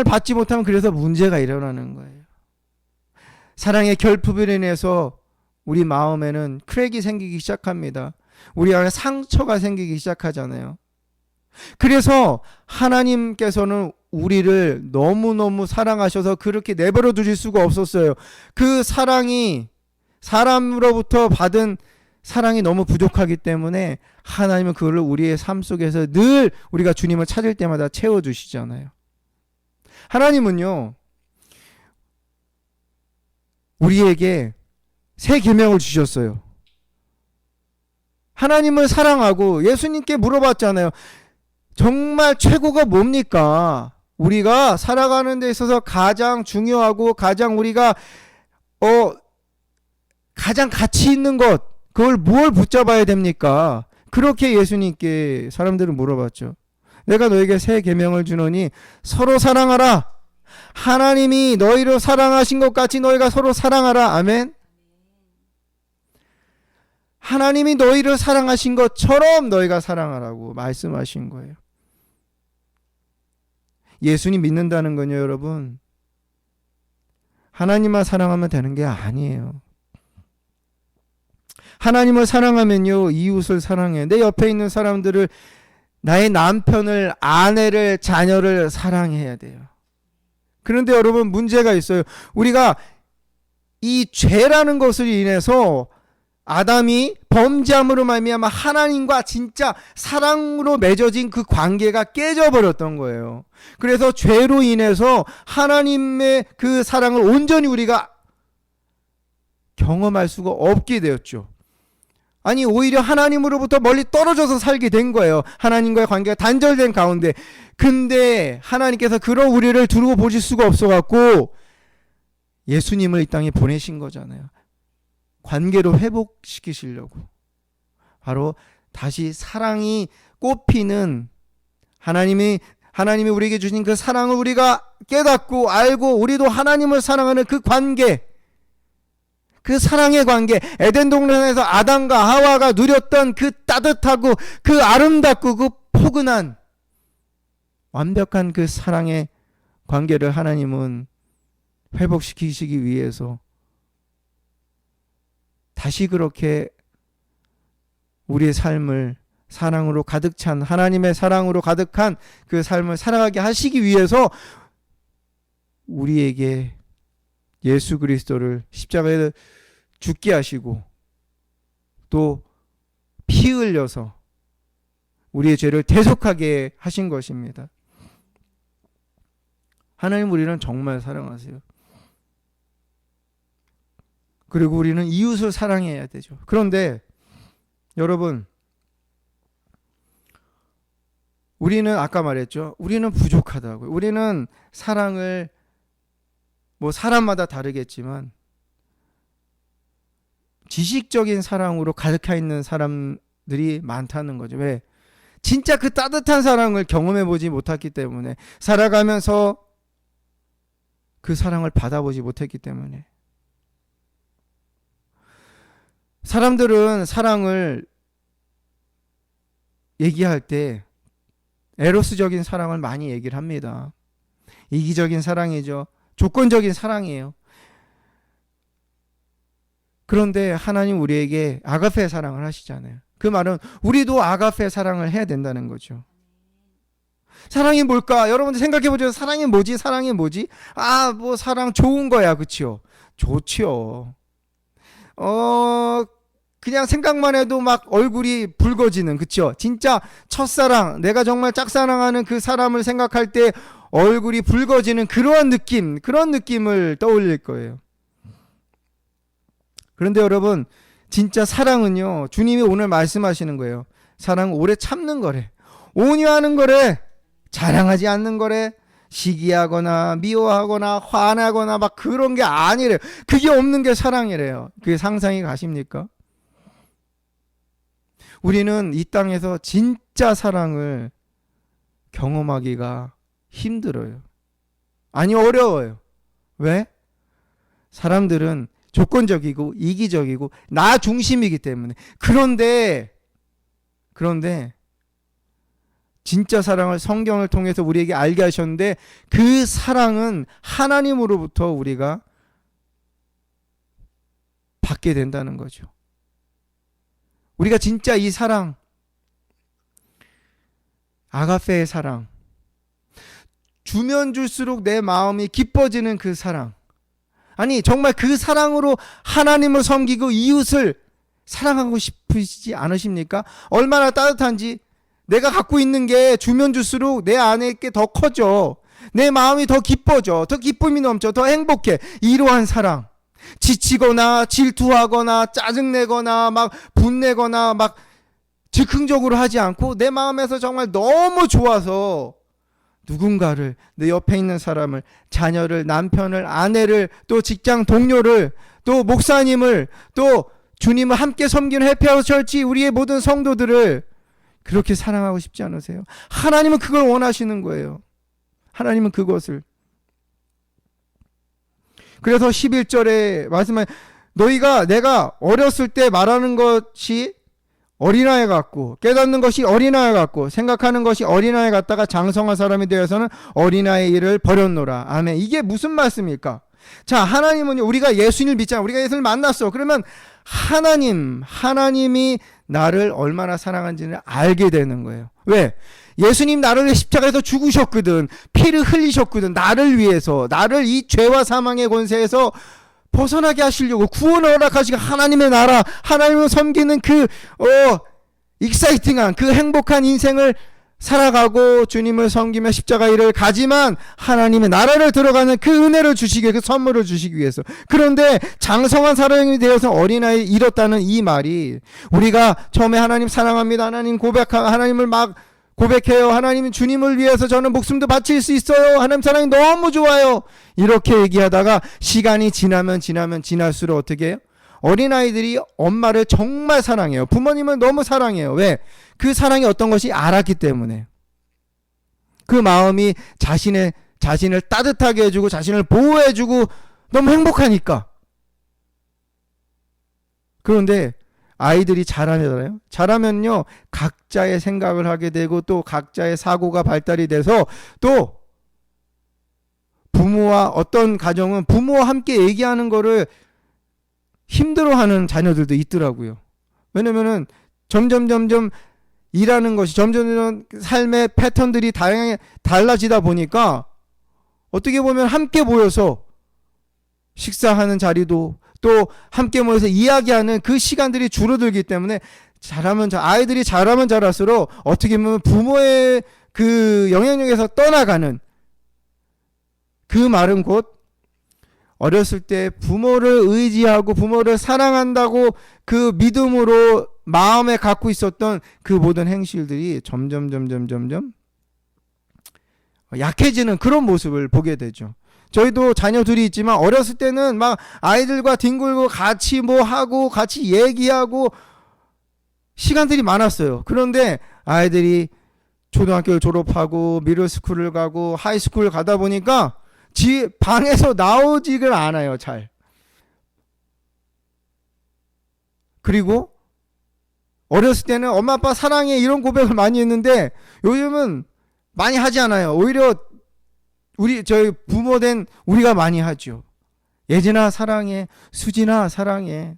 받지 못하면 그래서 문제가 일어나는 거예요. 사랑의 결핍으로 인해서 우리 마음에는 크랙이 생기기 시작합니다. 우리 안에 상처가 생기기 시작하잖아요. 그래서 하나님께서는 우리를 너무너무 사랑하셔서 그렇게 내버려 두실 수가 없었어요. 그 사랑이, 사람으로부터 받은 사랑이 너무 부족하기 때문에 하나님은 그걸 우리의 삶 속에서 늘 우리가 주님을 찾을 때마다 채워주시잖아요. 하나님은요, 우리에게 새 계명을 주셨어요. 하나님을 사랑하고 예수님께 물어봤잖아요. 정말 최고가 뭡니까? 우리가 살아가는 데 있어서 가장 중요하고 가장 우리가 가장 가치 있는 것, 그걸 뭘 붙잡아야 됩니까? 그렇게 예수님께 사람들은 물어봤죠. 내가 너에게 새 계명을 주노니 서로 사랑하라. 하나님이 너희를 사랑하신 것 같이 너희가 서로 사랑하라. 아멘. 하나님이 너희를 사랑하신 것처럼 너희가 사랑하라고 말씀하신 거예요. 예수님 믿는다는 건요, 여러분, 하나님만 사랑하면 되는 게 아니에요. 하나님을 사랑하면요, 이웃을 사랑해요. 내 옆에 있는 사람들을, 나의 남편을, 아내를, 자녀를 사랑해야 돼요. 그런데 여러분, 문제가 있어요. 우리가 이 죄라는 것을 인해서 아담이 범죄함으로 말미암아 하나님과 진짜 사랑으로 맺어진 그 관계가 깨져버렸던 거예요. 그래서 죄로 인해서 하나님의 그 사랑을 온전히 우리가 경험할 수가 없게 되었죠. 아니, 오히려 하나님으로부터 멀리 떨어져서 살게 된 거예요. 하나님과의 관계가 단절된 가운데. 근데 하나님께서 그런 우리를 두고 보실 수가 없어갖고 예수님을 이 땅에 보내신 거잖아요. 관계로 회복시키시려고. 바로 다시 사랑이 꽃피는, 하나님이 우리에게 주신 그 사랑을 우리가 깨닫고 알고 우리도 하나님을 사랑하는 그 관계, 그 사랑의 관계, 에덴 동산에서 아담과 하와가 누렸던 그 따뜻하고 그 아름답고 그 포근한 완벽한 그 사랑의 관계를 하나님은 회복시키시기 위해서 다시 그렇게 우리의 삶을 사랑으로 가득 찬, 하나님의 사랑으로 가득한 그 삶을 살아가게 하시기 위해서 우리에게 예수 그리스도를 십자가에 죽게 하시고 또 피 흘려서 우리의 죄를 대속하게 하신 것입니다. 하나님 우리는 정말 사랑하세요. 그리고 우리는 이웃을 사랑해야 되죠. 그런데 여러분, 우리는 아까 말했죠. 우리는 부족하다고요. 우리는 사랑을 사람마다 다르겠지만 지식적인 사랑으로 가득 있는 사람들이 많다는 거죠. 왜? 진짜 그 따뜻한 사랑을 경험해 보지 못했기 때문에, 살아가면서 그 사랑을 받아보지 못했기 때문에. 사람들은 사랑을 얘기할 때 에로스적인 사랑을 많이 얘기를 합니다. 이기적인 사랑이죠. 조건적인 사랑이에요. 그런데 하나님 우리에게 아가페 사랑을 하시잖아요. 그 말은 우리도 아가페 사랑을 해야 된다는 거죠. 사랑이 뭘까? 여러분들 생각해보죠. 사랑이 뭐지? 사랑이 뭐지? 아, 뭐 사랑 좋은 거야, 그치요? 좋지요. 그냥 생각만 해도 막 얼굴이 붉어지는, 그쵸? 진짜 첫사랑, 내가 정말 짝사랑하는 그 사람을 생각할 때 얼굴이 붉어지는 그러한 느낌, 그런 느낌을 떠올릴 거예요. 그런데 여러분, 진짜 사랑은요, 주님이 오늘 말씀하시는 거예요. 사랑은 오래 참는 거래. 온유하는 거래. 자랑하지 않는 거래. 시기하거나 미워하거나 화나거나 막 그런 게 아니래요. 그게 없는 게 사랑이래요. 그게 상상이 가십니까? 우리는 이 땅에서 진짜 사랑을 경험하기가 힘들어요. 아니, 어려워요. 왜? 사람들은 조건적이고 이기적이고 나 중심이기 때문에. 그런데 진짜 사랑을 성경을 통해서 우리에게 알게 하셨는데, 그 사랑은 하나님으로부터 우리가 받게 된다는 거죠. 우리가 진짜 이 사랑, 아가페의 사랑, 주면 줄수록 내 마음이 기뻐지는 그 사랑, 아니 정말 그 사랑으로 하나님을 섬기고 이웃을 사랑하고 싶으시지 않으십니까? 얼마나 따뜻한지. 내가 갖고 있는 게 주면 줄수록 내 안에 게 더 커져. 내 마음이 더 기뻐져. 더 기쁨이 넘쳐. 더 행복해. 이러한 사랑. 지치거나 질투하거나 짜증내거나 막 분내거나 막 즉흥적으로 하지 않고 내 마음에서 정말 너무 좋아서 누군가를, 내 옆에 있는 사람을, 자녀를, 남편을, 아내를, 또 직장 동료를, 또 목사님을, 또 주님을 함께 섬기는 해피하우스 철치 우리의 모든 성도들을 그렇게 사랑하고 싶지 않으세요? 하나님은 그걸 원하시는 거예요. 하나님은 그것을. 그래서 11절에 말씀하신, 너희가 내가 어렸을 때 말하는 것이 어린아이 같고 깨닫는 것이 어린아이 같고 생각하는 것이 어린아이 같다가 장성한 사람이 되어서는 어린아이 일을 버렸노라. 아멘. 이게 무슨 말씀입니까? 자, 하나님은요, 우리가 예수님을 믿잖아. 우리가 예수님을 만났어. 그러면 하나님이 나를 얼마나 사랑하는지를 알게 되는 거예요. 왜? 예수님 나를 십자가에서 죽으셨거든. 피를 흘리셨거든. 나를 위해서, 나를 이 죄와 사망의 권세에서 벗어나게 하시려고 구원을 허락하시고, 하나님의 나라, 하나님을 섬기는 그 익사이팅한 그 행복한 인생을 살아가고 주님을 섬기며 십자가 일을 가지만 하나님의 나라를 들어가는 그 은혜를 주시기, 그 선물을 주시기 위해서. 그런데 장성한 사람이 되어서 어린아이를 잃었다는 이 말이, 우리가 처음에 하나님 사랑합니다, 하나님 하나님을 막 고백해요, 하나님 주님을 위해서 저는 목숨도 바칠 수 있어요, 하나님 사랑이 너무 좋아요, 이렇게 얘기하다가 시간이 지나면 지날수록 어떻게 해요? 어린아이들이 엄마를 정말 사랑해요. 부모님을 너무 사랑해요. 왜? 그 사랑이 어떤 것이 알았기 때문에. 그 마음이 자신을 따뜻하게 해주고 자신을 보호해주고 너무 행복하니까. 그런데 아이들이 자라잖아요. 자라면요, 각자의 생각을 하게 되고 또 각자의 사고가 발달이 돼서 또 부모와, 어떤 가정은 부모와 함께 얘기하는 거를 힘들어하는 자녀들도 있더라고요. 왜냐면은 점점 일하는 것이, 점점 삶의 패턴들이 다양하게 달라지다 보니까 어떻게 보면 함께 모여서 식사하는 자리도, 또 함께 모여서 이야기하는 그 시간들이 줄어들기 때문에 아이들이 자라면 자랄수록 어떻게 보면 부모의 그 영향력에서 떠나가는, 그 말은 곧 어렸을 때 부모를 의지하고 부모를 사랑한다고 그 믿음으로 마음에 갖고 있었던 그 모든 행실들이 점점 약해지는 그런 모습을 보게 되죠. 저희도 자녀 둘이 있지만 어렸을 때는 막 아이들과 뒹굴고 같이 뭐 하고 같이 얘기하고 시간들이 많았어요. 그런데 아이들이 초등학교를 졸업하고 미들스쿨을 가고 하이스쿨을 가다 보니까 방에서 나오지를 않아요, 잘. 그리고 어렸을 때는 엄마 아빠 사랑해 이런 고백을 많이 했는데 요즘은 많이 하지 않아요. 오히려 저희 부모 된 우리가 많이 하죠. 예진아 사랑해, 수진아 사랑해,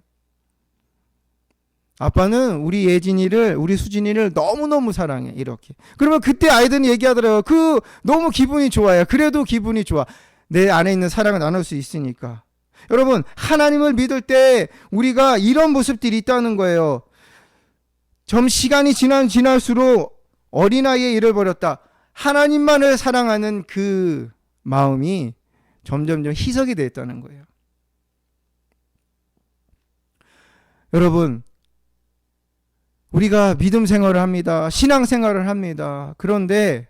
아빠는 우리 예진이를, 우리 수진이를 너무너무 사랑해. 이렇게. 그러면 그때 아이들은 얘기하더라고요. 너무 기분이 좋아요. 그래도 기분이 좋아. 내 안에 있는 사랑을 나눌 수 있으니까. 여러분, 하나님을 믿을 때 우리가 이런 모습들이 있다는 거예요. 시간이 지날수록 어린아이의 일을 버렸다. 하나님만을 사랑하는 그 마음이 점점점 희석이 됐다는 거예요. 여러분, 우리가 믿음 생활을 합니다. 신앙 생활을 합니다. 그런데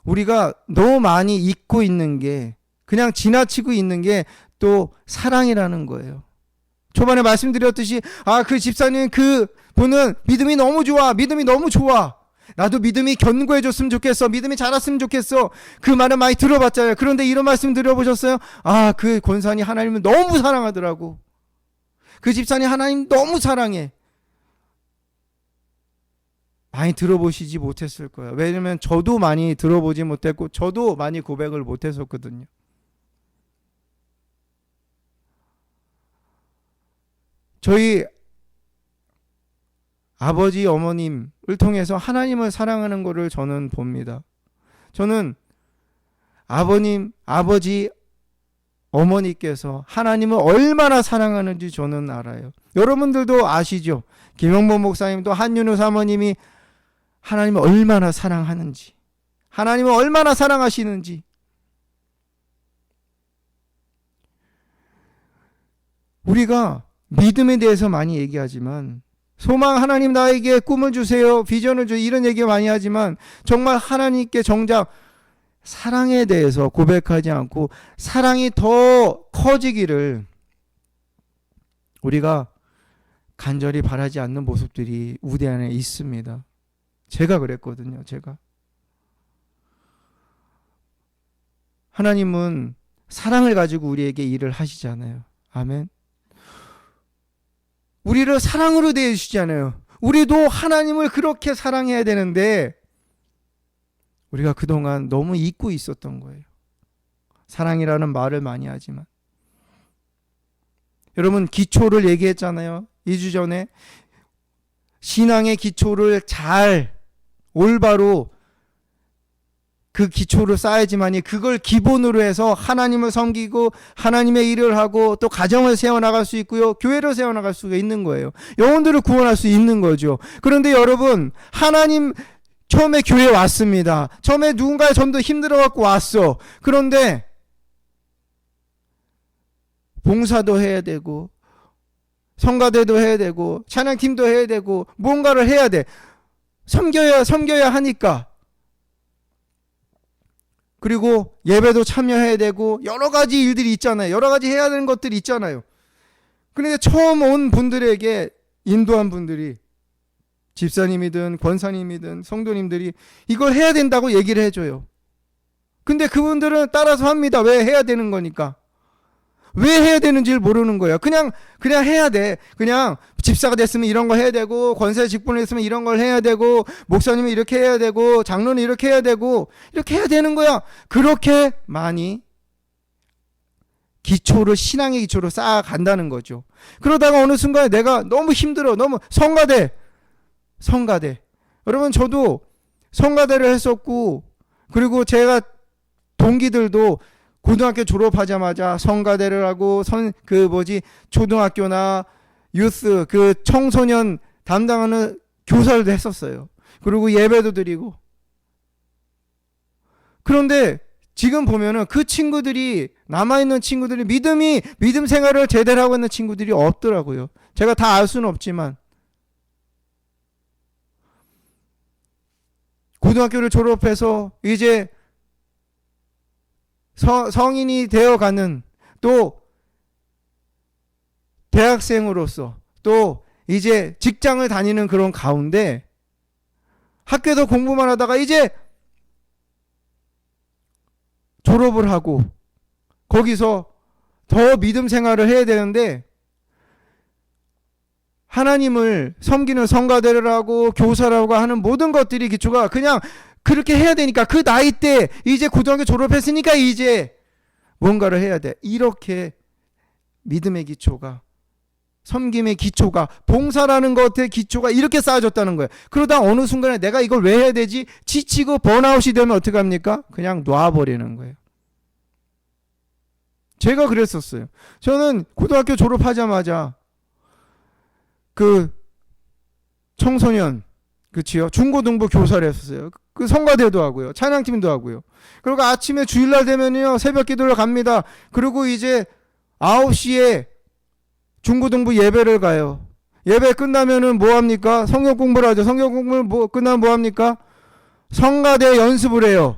우리가 너무 많이 잊고 있는 게, 그냥 지나치고 있는 게 또 사랑이라는 거예요. 초반에 말씀드렸듯이 그 집사님 그 분은 믿음이 너무 좋아. 믿음이 너무 좋아. 나도 믿음이 견고해졌으면 좋겠어. 믿음이 자랐으면 좋겠어. 그 말은 많이 들어봤잖아요. 그런데 이런 말씀 들어보셨어요? 그 권사님 하나님을 너무 사랑하더라고. 그 집사님 하나님 너무 사랑해. 많이 들어보시지 못했을 거예요. 왜냐면 저도 많이 들어보지 못했고 저도 많이 고백을 못했었거든요. 저희 아버지 어머님을 통해서 하나님을 사랑하는 것을 저는 봅니다. 저는 아버님, 아버지, 어머니께서 하나님을 얼마나 사랑하는지 저는 알아요. 여러분들도 아시죠? 김영범 목사님도 한윤우 사모님이 하나님을 얼마나 사랑하는지, 하나님을 얼마나 사랑하시는지. 우리가 믿음에 대해서 많이 얘기하지만, 소망 하나님 나에게 꿈을 주세요, 비전을 주세요, 이런 얘기 많이 하지만 정말 하나님께 정작 사랑에 대해서 고백하지 않고 사랑이 더 커지기를 우리가 간절히 바라지 않는 모습들이 우리 안에 있습니다. 제가 그랬거든요. 하나님은 사랑을 가지고 우리에게 일을 하시잖아요. 아멘. 우리를 사랑으로 대해주시잖아요. 우리도 하나님을 그렇게 사랑해야 되는데 우리가 그동안 너무 잊고 있었던 거예요. 사랑이라는 말을 많이 하지만. 여러분, 기초를 얘기했잖아요. 2주 전에. 신앙의 기초를 잘 올바로 그 기초를 쌓아야지만이 그걸 기본으로 해서 하나님을 섬기고 하나님의 일을 하고 또 가정을 세워나갈 수 있고요. 교회를 세워나갈 수가 있는 거예요. 영혼들을 구원할 수 있는 거죠. 그런데 여러분, 하나님 처음에 교회 왔습니다. 처음에 누군가의 전도 힘들어갖고 왔어. 그런데 봉사도 해야 되고 성가대도 해야 되고 찬양팀도 해야 되고 뭔가를 해야 돼. 섬겨야 하니까. 그리고 예배도 참여해야 되고 여러 가지 일들이 있잖아요. 여러 가지 해야 되는 것들이 있잖아요. 그런데 처음 온 분들에게 인도한 분들이 집사님이든 권사님이든 성도님들이 이걸 해야 된다고 얘기를 해줘요. 근데 그분들은 따라서 합니다. 왜? 해야 되는 거니까. 왜 해야 되는지를 모르는 거예요. 그냥 해야 돼. 그냥 집사가 됐으면 이런 거 해야 되고, 권세 직분을 했으면 이런 걸 해야 되고, 목사님은 이렇게 해야 되고, 장로는 이렇게 해야 되고, 이렇게 해야 되는 거야. 그렇게 많이 기초를, 신앙의 기초로 쌓아간다는 거죠. 그러다가 어느 순간에 내가 너무 힘들어. 너무 성가대. 여러분, 저도 성가대를 했었고, 그리고 제가 동기들도 고등학교 졸업하자마자 성가대를 하고 초등학교나 유스 청소년 담당하는 교사를 했었어요. 그리고 예배도 드리고. 그런데 지금 보면은 그 친구들이, 남아있는 친구들이 믿음 생활을 제대로 하고 있는 친구들이 없더라고요. 제가 다 알 수는 없지만. 고등학교를 졸업해서 이제 성인이 되어가는, 또 대학생으로서 또 이제 직장을 다니는 그런 가운데 학교에서 공부만 하다가 이제 졸업을 하고 거기서 더 믿음 생활을 해야 되는데 하나님을 섬기는 성가대를 하고 교사라고 하는 모든 것들이 기초가 그냥 그렇게 해야 되니까, 그 나이 때 이제 고등학교 졸업했으니까 이제 뭔가를 해야 돼. 이렇게 믿음의 기초가 섬김의 기초가, 봉사라는 것의 기초가 이렇게 쌓아졌다는 거예요. 그러다 어느 순간에 내가 이걸 왜 해야 되지? 지치고 번아웃이 되면 어떻게 합니까? 그냥 놔버리는 거예요. 제가 그랬었어요. 저는 고등학교 졸업하자마자 그 청소년, 그치요? 중고등부 교사를 했었어요. 그 성가대도 하고요. 찬양팀도 하고요. 그리고 아침에 주일날 되면요, 새벽 기도를 갑니다. 그리고 이제 9시에 중고등부 예배를 가요. 예배 끝나면은 뭐 합니까? 성경 공부를 하죠. 성경 공부를 끝나면 뭐 합니까? 성가대 연습을 해요.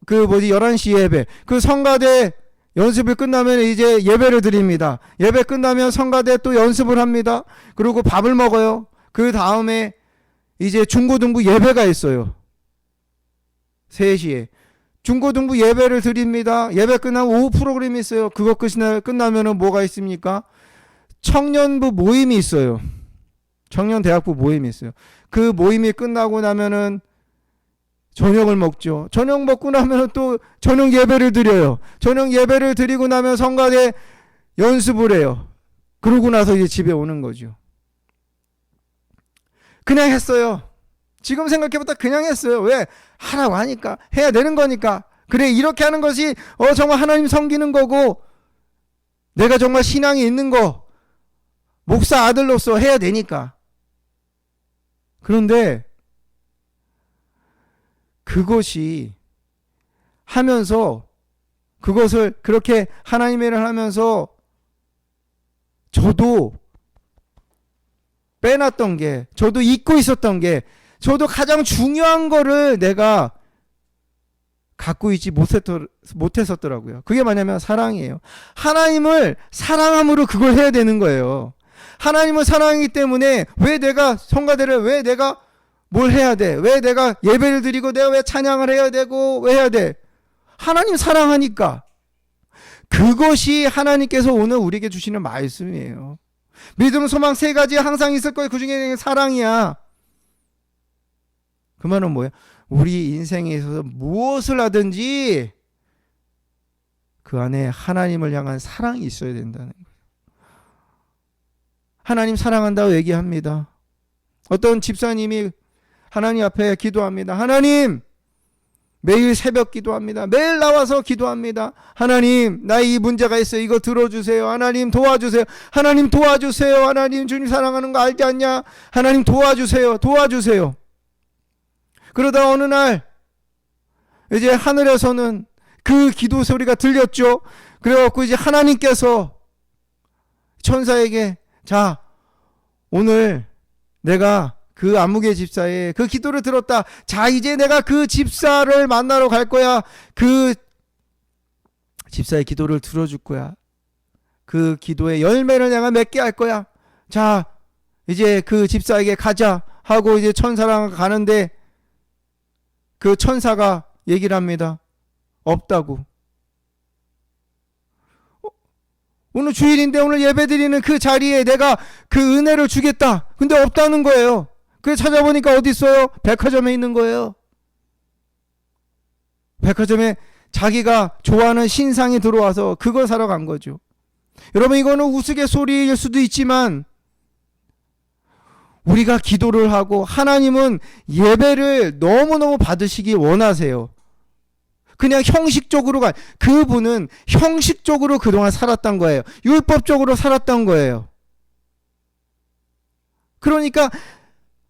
11시 예배. 그 성가대 연습이 끝나면 이제 예배를 드립니다. 예배 끝나면 성가대 또 연습을 합니다. 그리고 밥을 먹어요. 그 다음에 이제 중고등부 예배가 있어요. 3시에. 중고등부 예배를 드립니다. 예배 끝나면 오후 프로그램이 있어요. 그거 끝나면은 뭐가 있습니까? 청년부 모임이 있어요. 청년대학부 모임이 있어요. 그 모임이 끝나고 나면은 저녁을 먹죠. 저녁 먹고 나면 또 저녁 예배를 드려요. 저녁 예배를 드리고 나면 성가대 연습을 해요. 그러고 나서 이제 집에 오는 거죠. 그냥 했어요. 지금 생각해보다 그냥 했어요. 왜? 하라고 하니까. 해야 되는 거니까. 그래, 이렇게 하는 것이 정말 하나님 섬기는 거고 내가 정말 신앙이 있는 거, 목사 아들로서 해야 되니까. 그런데 그것이 하면서, 그것을 그렇게 하나님의 일을 하면서 저도 빼놨던 게, 저도 잊고 있었던 게, 저도 가장 중요한 거를 내가 갖고 있지 못했었더라고요. 그게 뭐냐면 사랑이에요. 하나님을 사랑함으로 그걸 해야 되는 거예요. 하나님을 사랑하기 때문에 왜 내가 성가대를, 왜 내가 뭘 해야 돼? 왜 내가 예배를 드리고 내가 왜 찬양을 해야 되고 왜 해야 돼? 하나님 사랑하니까. 그것이 하나님께서 오늘 우리에게 주시는 말씀이에요. 믿음, 소망 3가지 항상 있을 거예요. 그 중에 사랑이야. 그 말은 뭐예요? 우리 인생에 있어서 무엇을 하든지 그 안에 하나님을 향한 사랑이 있어야 된다는 거예요. 하나님 사랑한다고 얘기합니다. 어떤 집사님이 하나님 앞에 기도합니다. 하나님, 매일 새벽 기도합니다. 매일 나와서 기도합니다. 하나님, 나 이 문제가 있어요. 이거 들어주세요. 하나님 도와주세요. 하나님 도와주세요. 하나님, 주님 사랑하는 거 알지 않냐? 하나님 도와주세요. 도와주세요. 그러다 어느 날 이제 하늘에서는 그 기도 소리가 들렸죠. 그래갖고 이제 하나님께서 천사에게, 자, 오늘 내가 그 안무개 집사의 그 기도를 들었다. 자, 이제 내가 그 집사를 만나러 갈 거야. 그 집사의 기도를 들어줄 거야. 그 기도의 열매를 내가 맺게 할 거야. 자, 이제 그 집사에게 가자 하고 이제 천사랑 가는데 그 천사가 얘기를 합니다. 없다고. 오늘 주일인데 오늘 예배드리는 그 자리에 내가 그 은혜를 주겠다. 근데 없다는 거예요. 그래서 찾아보니까 어디 있어요? 백화점에 있는 거예요. 백화점에 자기가 좋아하는 신상이 들어와서 그걸 사러 간 거죠. 여러분, 이거는 우스갯소리일 수도 있지만 우리가 기도를 하고 하나님은 예배를 너무너무 받으시기 원하세요. 그냥 형식적으로 그분은 형식적으로 그동안 살았던 거예요. 율법적으로 살았던 거예요. 그러니까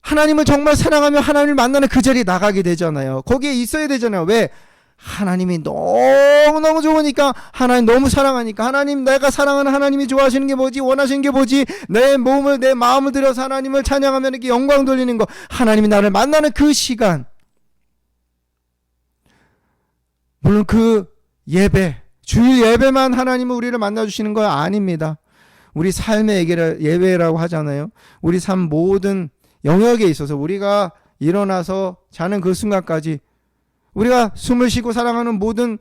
하나님을 정말 사랑하면 하나님을 만나는 그 자리에 나가게 되잖아요. 거기에 있어야 되잖아요. 왜? 하나님이 너무너무 좋으니까, 하나님 너무 사랑하니까, 하나님, 내가 사랑하는 하나님이 좋아하시는 게 뭐지? 원하시는 게 뭐지? 내 몸을, 내 마음을 들여서 하나님을 찬양하면 이렇게 영광 돌리는 거, 하나님이 나를 만나는 그 시간. 물론 그 예배, 주일 예배만 하나님은 우리를 만나주시는 거 아닙니다. 우리 삶의 예배라고 하잖아요. 우리 삶 모든 영역에 있어서 우리가 일어나서 자는 그 순간까지 우리가 숨을 쉬고 살아가는 모든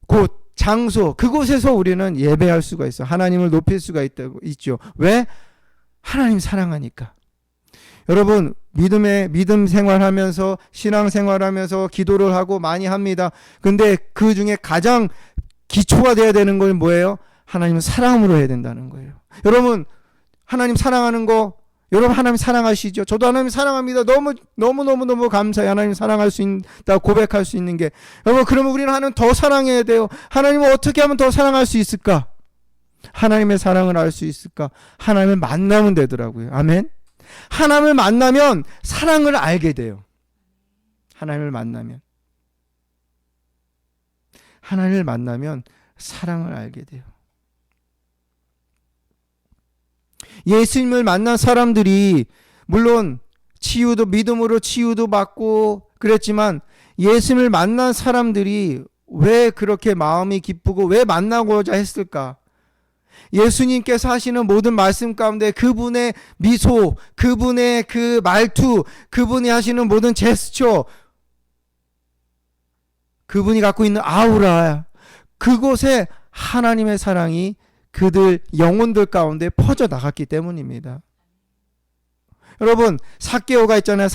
곳, 장소, 그곳에서 우리는 예배할 수가 있어. 하나님을 높일 수가 있죠. 왜? 하나님 사랑하니까. 여러분, 믿음 생활하면서, 신앙 생활하면서 기도를 하고 많이 합니다. 근데 그 중에 가장 기초가 돼야 되는 건 뭐예요? 하나님은 사랑으로 해야 된다는 거예요. 여러분, 하나님 사랑하는 거, 여러분 하나님 사랑하시죠? 저도 하나님 사랑합니다. 너무 감사해요. 하나님 사랑할 수 있다 고백할 수 있는 게. 여러분, 그러면 우리는 하나님 더 사랑해야 돼요. 하나님을 어떻게 하면 더 사랑할 수 있을까? 하나님의 사랑을 알 수 있을까? 하나님을 만나면 되더라고요. 아멘. 하나님을 만나면 사랑을 알게 돼요. 하나님을 만나면 사랑을 알게 돼요. 예수님을 만난 사람들이 물론 치유도 믿음으로 치유도 받고 그랬지만 예수님을 만난 사람들이 왜 그렇게 마음이 기쁘고 왜 만나고자 했을까? 예수님께서 하시는 모든 말씀 가운데 그분의 미소, 그분의 그 말투, 그분이 하시는 모든 제스처, 그분이 갖고 있는 아우라, 그곳에 하나님의 사랑이 그들 영혼들 가운데 퍼져 나갔기 때문입니다. 여러분, 삭개오가 있잖아요.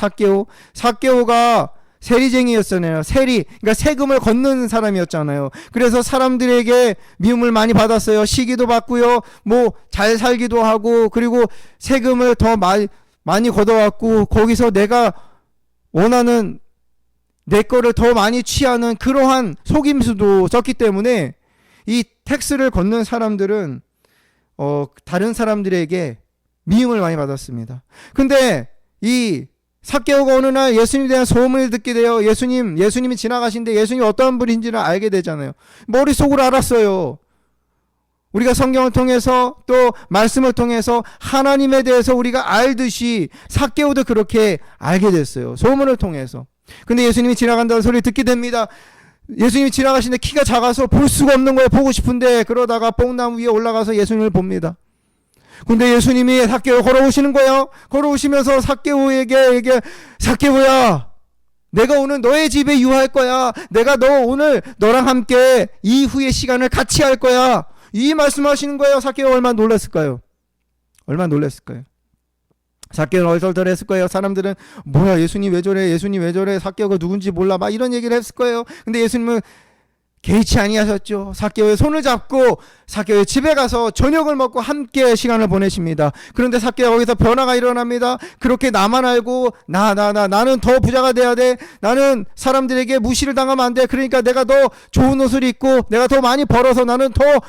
삭개오가 세리쟁이였잖아요. 그러니까 세금을 걷는 사람이었잖아요. 그래서 사람들에게 미움을 많이 받았어요. 시기도 받고요. 뭐 잘 살기도 하고, 그리고 세금을 더 많이 걷어왔고, 거기서 내가 원하는 내 거를 더 많이 취하는 그러한 속임수도 썼기 때문에 이 텍스를 걷는 사람들은 다른 사람들에게 미움을 많이 받았습니다. 근데 이 삭개오가 어느 날 예수님에 대한 소문을 듣게 돼요. 예수님이 지나가신데 예수님이 어떤 분인지를 알게 되잖아요. 머릿속으로 알았어요. 우리가 성경을 통해서 또 말씀을 통해서 하나님에 대해서 우리가 알듯이 삭개오도 그렇게 알게 됐어요. 소문을 통해서. 근데 예수님이 지나간다는 소리를 듣게 됩니다. 예수님이 지나가시는데 키가 작아서 볼 수가 없는 거예요. 보고 싶은데. 그러다가 뽕나무 위에 올라가서 예수님을 봅니다. 근데 예수님이 삭개오 걸어오시는 거예요. 걸어오시면서 삭개오에게 삭개오야, 내가 오늘 너의 집에 유할 거야. 내가 오늘 너랑 함께 이후의 시간을 같이 할 거야. 이 말씀하시는 거예요. 삭개오 얼마나 놀랐을까요? 삭개오는 얼떨떨했을 거예요. 사람들은 뭐야, 예수님 왜 저래, 삭개오가 누군지 몰라, 막 이런 얘기를 했을 거예요. 근데 예수님은 개의치 아니하셨죠. 삭개오의 손을 잡고 삭개오의 집에 가서 저녁을 먹고 함께 시간을 보내십니다. 그런데 삭개오가 거기서 변화가 일어납니다. 그렇게 나만 알고 나는 더 부자가 돼야 돼. 나는 사람들에게 무시를 당하면 안 돼. 그러니까 내가 더 좋은 옷을 입고 내가 더 많이 벌어서 나는 더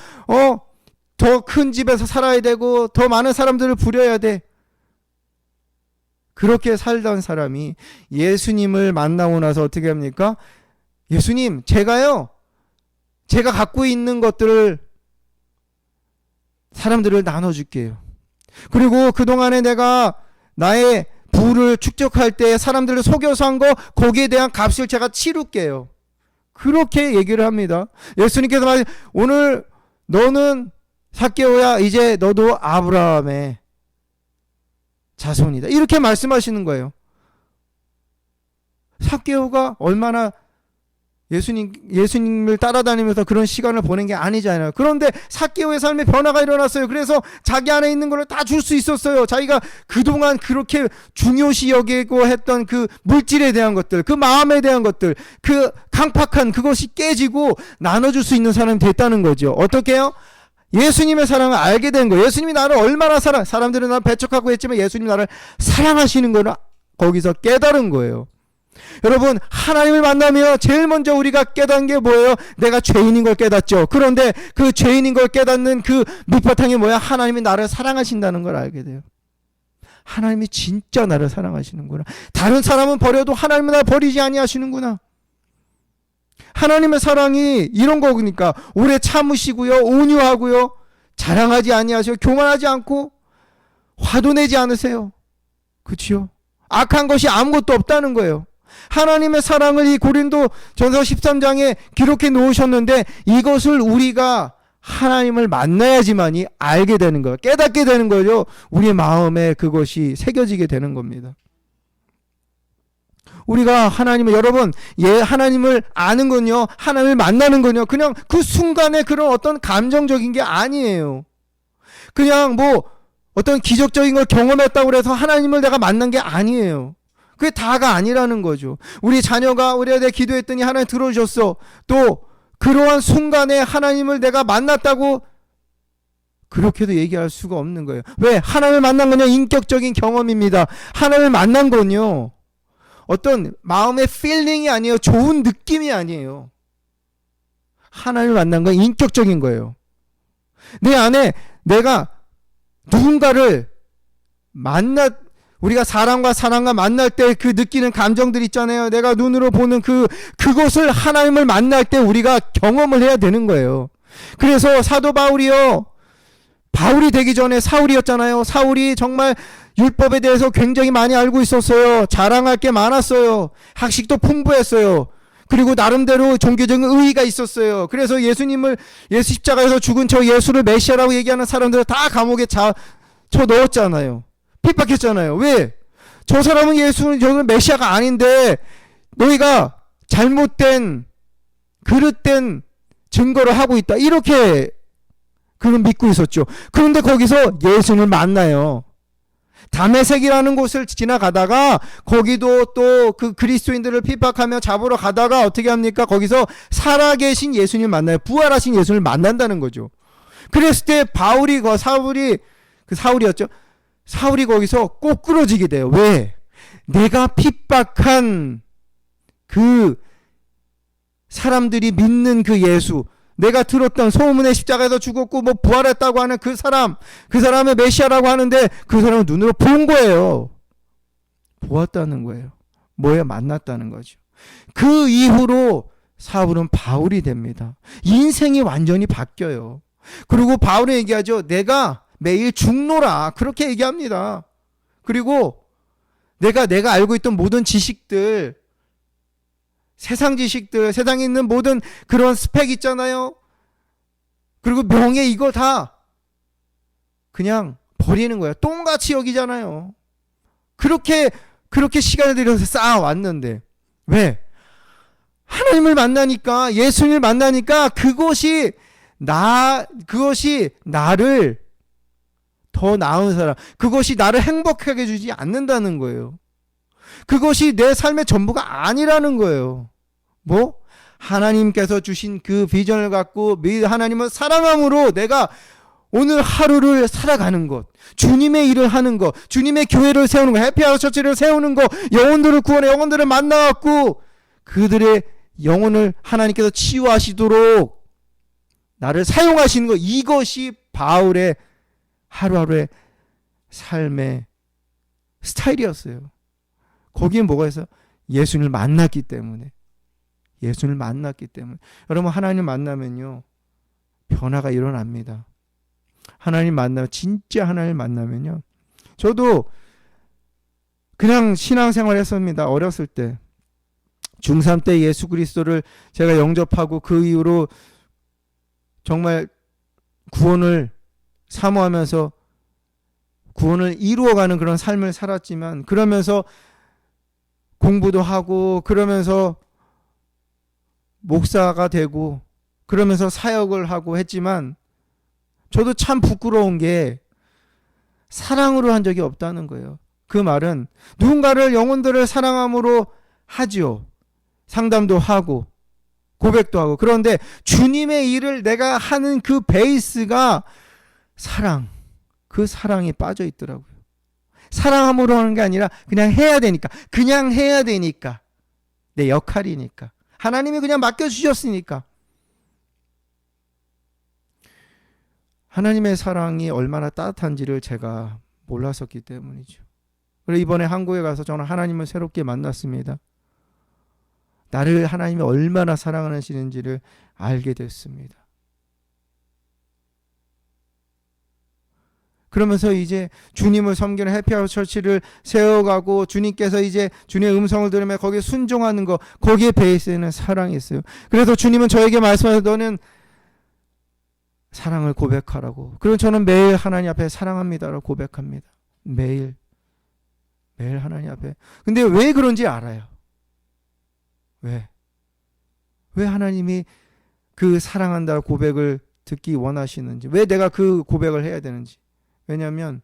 큰 집에서 살아야 되고 더 많은 사람들을 부려야 돼. 그렇게 살던 사람이 예수님을 만나고 나서 어떻게 합니까? 예수님, 제가 갖고 있는 것들을 사람들을 나눠줄게요. 그리고 그동안에 내가 나의 부를 축적할 때 사람들을 속여서 한 거, 거기에 대한 값을 제가 치룰게요. 그렇게 얘기를 합니다. 예수님께서 오늘 너는 삭개오야, 이제 너도 아브라함의 자손이다. 이렇게 말씀하시는 거예요. 삭개오가 얼마나 예수님을 따라다니면서 그런 시간을 보낸 게 아니잖아요. 그런데 삭개오의 삶에 변화가 일어났어요. 그래서 자기 안에 있는 걸 다 줄 수 있었어요. 자기가 그동안 그렇게 중요시 여기고 했던 그 물질에 대한 것들, 그 마음에 대한 것들, 그 강팍한 그것이 깨지고 나눠줄 수 있는 사람이 됐다는 거죠. 어떻게 해요? 예수님의 사랑을 알게 된 거예요. 예수님이 나를 얼마나 사람들은 나를 배척하고 했지만 예수님이 나를 사랑하시는 거를 거기서 깨달은 거예요. 여러분, 하나님을 만나면 제일 먼저 우리가 깨닫는 게 뭐예요? 내가 죄인인 걸 깨닫죠. 그런데 그 죄인인 걸 깨닫는 그 밑바탕이 뭐야? 하나님이 나를 사랑하신다는 걸 알게 돼요. 하나님이 진짜 나를 사랑하시는구나. 다른 사람은 버려도 하나님은 나를 버리지 아니하시는구나. 하나님의 사랑이 이런 거니까 오래 참으시고요, 온유하고요, 자랑하지 아니하시고 교만하지 않고 화도 내지 않으세요. 그렇죠? 악한 것이 아무것도 없다는 거예요. 하나님의 사랑을 이 고린도 전서 13장에 기록해 놓으셨는데 이것을 우리가 하나님을 만나야지만이 알게 되는 거예요. 깨닫게 되는 거죠. 우리의 마음에 그것이 새겨지게 되는 겁니다. 우리가 여러분, 하나님을 아는 건요, 하나님을 만나는 건요, 그냥 그 순간에 그런 어떤 감정적인 게 아니에요. 그냥 어떤 기적적인 걸 경험했다고 해서 하나님을 내가 만난 게 아니에요. 그게 다가 아니라는 거죠. 우리 자녀가 우리한테 기도했더니 하나님 들어주셨어. 또 그러한 순간에 하나님을 내가 만났다고 그렇게도 얘기할 수가 없는 거예요. 왜? 하나님을 만난 건요, 인격적인 경험입니다. 하나님을 만난 건요, 어떤 마음의 필링이 아니에요. 좋은 느낌이 아니에요. 하나님을 만난 건 인격적인 거예요. 내 안에 내가 누군가를 우리가 사람과 만날 때 그 느끼는 감정들 있잖아요. 내가 눈으로 보는 그것을 하나님을 만날 때 우리가 경험을 해야 되는 거예요. 그래서 사도 바울이 되기 전에 사울이었잖아요. 사울이 정말 율법에 대해서 굉장히 많이 알고 있었어요. 자랑할 게 많았어요. 학식도 풍부했어요. 그리고 나름대로 종교적인 의의가 있었어요. 그래서 예수 십자가에서 죽은 저 예수를 메시아라고 얘기하는 사람들을 다 감옥에 쳐 넣었잖아요. 핍박했잖아요. 왜? 저 사람은 저는 메시아가 아닌데 너희가 잘못된 그릇된 증거를 하고 있다. 이렇게 그걸 믿고 있었죠. 그런데 거기서 예수를 만나요. 다메섹이라는 곳을 지나가다가 거기도 또 그 그리스도인들을 핍박하며 잡으러 가다가 어떻게 합니까? 거기서 살아계신 예수님을 만나요. 부활하신 예수님을 만난다는 거죠. 그랬을 때 사울이었죠. 사울이 거기서 꼬꾸러지게 돼요. 왜? 내가 핍박한 그 사람들이 믿는 그 예수, 내가 들었던 소문의 십자가에서 죽었고 뭐 부활했다고 하는 그 사람의 메시아라고 하는데 그 사람을 눈으로 본 거예요. 보았다는 거예요. 뭐에 만났다는 거죠. 그 이후로 사울은 바울이 됩니다. 인생이 완전히 바뀌어요. 그리고 바울은 얘기하죠. 내가 매일 죽노라. 그렇게 얘기합니다. 그리고 내가 알고 있던 모든 지식들, 세상 지식들, 세상에 있는 모든 그런 스펙 있잖아요. 그리고 명예 이거 다 그냥 버리는 거예요. 똥같이 여기잖아요. 그렇게 시간을 들여서 쌓아왔는데 왜? 하나님을 만나니까, 예수님을 만나니까 그것이 나를 더 나은 사람, 그것이 나를 행복하게 해주지 않는다는 거예요. 그것이 내 삶의 전부가 아니라는 거예요. 뭐? 하나님께서 주신 그 비전을 갖고 하나님을 사랑함으로 내가 오늘 하루를 살아가는 것, 주님의 일을 하는 것, 주님의 교회를 세우는 것, 해피하우스 처치를 세우는 것, 영혼들을 구원해 영혼들을 만나갖고 그들의 영혼을 하나님께서 치유하시도록 나를 사용하시는 것, 이것이 바울의 하루하루의 삶의 스타일이었어요. 거기에 뭐가 있어요? 예수님을 만났기 때문에. 여러분, 하나님 만나면요, 변화가 일어납니다. 진짜 하나님 만나면요. 저도 그냥 신앙생활 했습니다. 어렸을 때. 중3 때 예수 그리스도를 제가 영접하고 그 이후로 정말 구원을 사모하면서 구원을 이루어가는 그런 삶을 살았지만, 그러면서 공부도 하고, 그러면서 목사가 되고, 그러면서 사역을 하고 했지만, 저도 참 부끄러운 게 사랑으로 한 적이 없다는 거예요. 그 말은 누군가를, 영혼들을 사랑함으로 하지요. 상담도 하고 고백도 하고. 그런데 주님의 일을 내가 하는 그 베이스가 사랑, 그 사랑이 빠져 있더라고요. 사랑함으로 하는 게 아니라 그냥 해야 되니까 내 역할이니까, 하나님이 그냥 맡겨주셨으니까. 하나님의 사랑이 얼마나 따뜻한지를 제가 몰랐었기 때문이죠. 그래서 이번에 한국에 가서 저는 하나님을 새롭게 만났습니다. 나를 하나님이 얼마나 사랑하시는지를 알게 됐습니다. 그러면서 이제 주님을 섬기는 해피하우스 처치를 세워가고, 주님께서 이제 주님의 음성을 들으며 거기에 순종하는 거, 거기에 베이스에는 사랑이 있어요. 그래서 주님은 저에게 말씀하셔서 너는 사랑을 고백하라고. 그리고 저는 매일 하나님 앞에 사랑합니다라고 고백합니다. 매일 하나님 앞에. 근데 왜 그런지 알아요. 왜 하나님이 그 사랑한다 고백을 듣기 원하시는지, 왜 내가 그 고백을 해야 되는지. 왜냐하면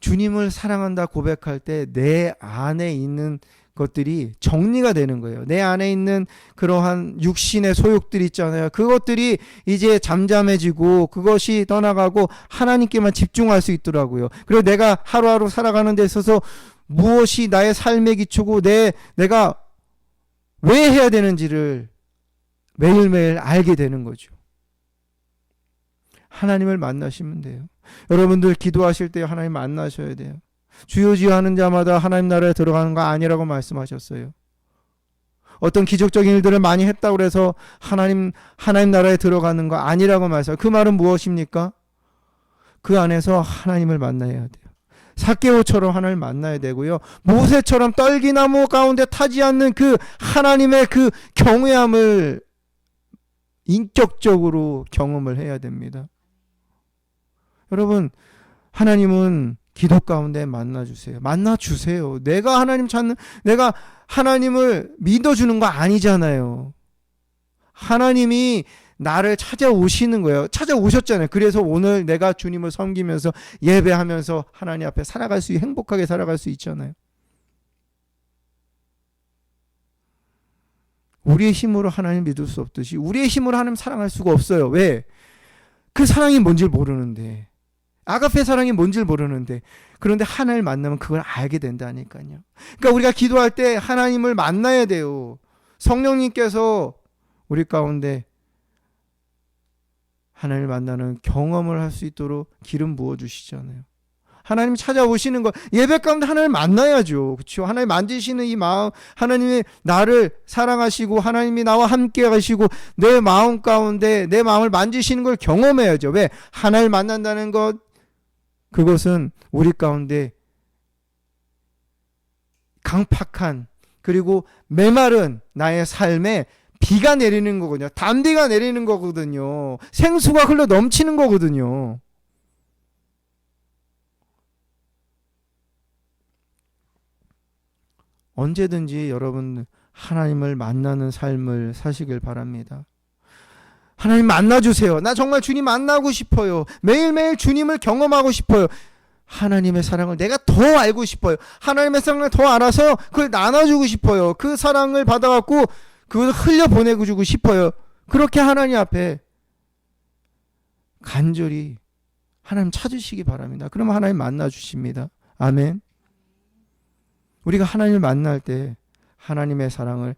주님을 사랑한다 고백할 때 내 안에 있는 것들이 정리가 되는 거예요. 내 안에 있는 그러한 육신의 소욕들이 있잖아요. 그것들이 이제 잠잠해지고 그것이 떠나가고 하나님께만 집중할 수 있더라고요. 그리고 내가 하루하루 살아가는 데 있어서 무엇이 나의 삶의 기초고 내가 왜 해야 되는지를 매일매일 알게 되는 거죠. 하나님을 만나시면 돼요. 여러분들 기도하실 때 하나님 만나셔야 돼요. 주여 주여 하는 자마다 하나님 나라에 들어가는 거 아니라고 말씀하셨어요. 어떤 기적적인 일들을 많이 했다고 해서 하나님 나라에 들어가는 거 아니라고 말씀하셨어요. 그 말은 무엇입니까? 그 안에서 하나님을 만나야 돼요. 삭개오처럼 하나님을 만나야 되고요. 모세처럼 떨기나무 가운데 타지 않는 그 하나님의 그 경외함을 인격적으로 경험을 해야 됩니다. 여러분, 하나님은 기도 가운데 만나주세요. 만나주세요. 내가 하나님을 믿어주는 거 아니잖아요. 하나님이 나를 찾아오시는 거예요. 찾아오셨잖아요. 그래서 오늘 내가 주님을 섬기면서 예배하면서 하나님 앞에 행복하게 살아갈 수 있잖아요. 우리의 힘으로 하나님 믿을 수 없듯이 우리의 힘으로 하나님 사랑할 수가 없어요. 왜? 그 사랑이 뭔지 모르는데. 아가페 사랑이 뭔지 모르는데. 그런데 하나님을 만나면 그걸 알게 된다니까요. 그러니까 우리가 기도할 때 하나님을 만나야 돼요. 성령님께서 우리 가운데 하나님을 만나는 경험을 할 수 있도록 기름 부어주시잖아요. 하나님 찾아오시는 거, 예배 가운데 하나님을 만나야죠. 그렇죠? 하나님 만지시는 이 마음, 하나님이 나를 사랑하시고 하나님이 나와 함께 하시고 내 마음 가운데 내 마음을 만지시는 걸 경험해야죠. 왜? 하나님을 만난다는 것, 그것은 우리 가운데 강팍한 그리고 메마른 나의 삶에 비가 내리는 거거든요. 담비가 내리는 거거든요. 생수가 흘러 넘치는 거거든요. 언제든지 여러분 하나님을 만나는 삶을 사시길 바랍니다. 하나님 만나주세요. 나 정말 주님 만나고 싶어요. 매일매일 주님을 경험하고 싶어요. 하나님의 사랑을 내가 더 알고 싶어요. 하나님의 사랑을 더 알아서 그걸 나눠주고 싶어요. 그 사랑을 받아갖고 그걸 흘려보내고 주고 싶어요. 그렇게 하나님 앞에 간절히 하나님 찾으시기 바랍니다. 그러면 하나님 만나주십니다. 아멘. 우리가 하나님을 만날 때 하나님의 사랑을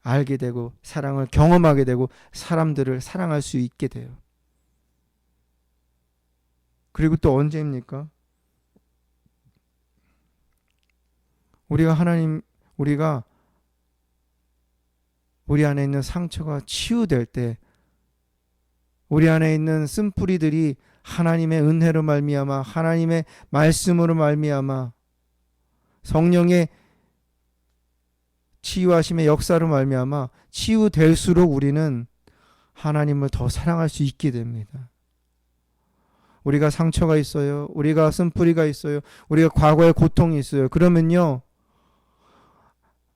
알게 되고 사랑을 경험하게 되고 사람들을 사랑할 수 있게 돼요. 그리고 또 언제입니까? 우리가 우리 안에 있는 상처가 치유될 때, 우리 안에 있는 쓴뿌리들이 하나님의 은혜로 말미암아 하나님의 말씀으로 말미암아 성령의 치유하심의 역사로 말미암아 치유될수록 우리는 하나님을 더 사랑할 수 있게 됩니다. 우리가 상처가 있어요. 우리가 쓴뿌리가 있어요. 우리가 과거에 고통이 있어요. 그러면요,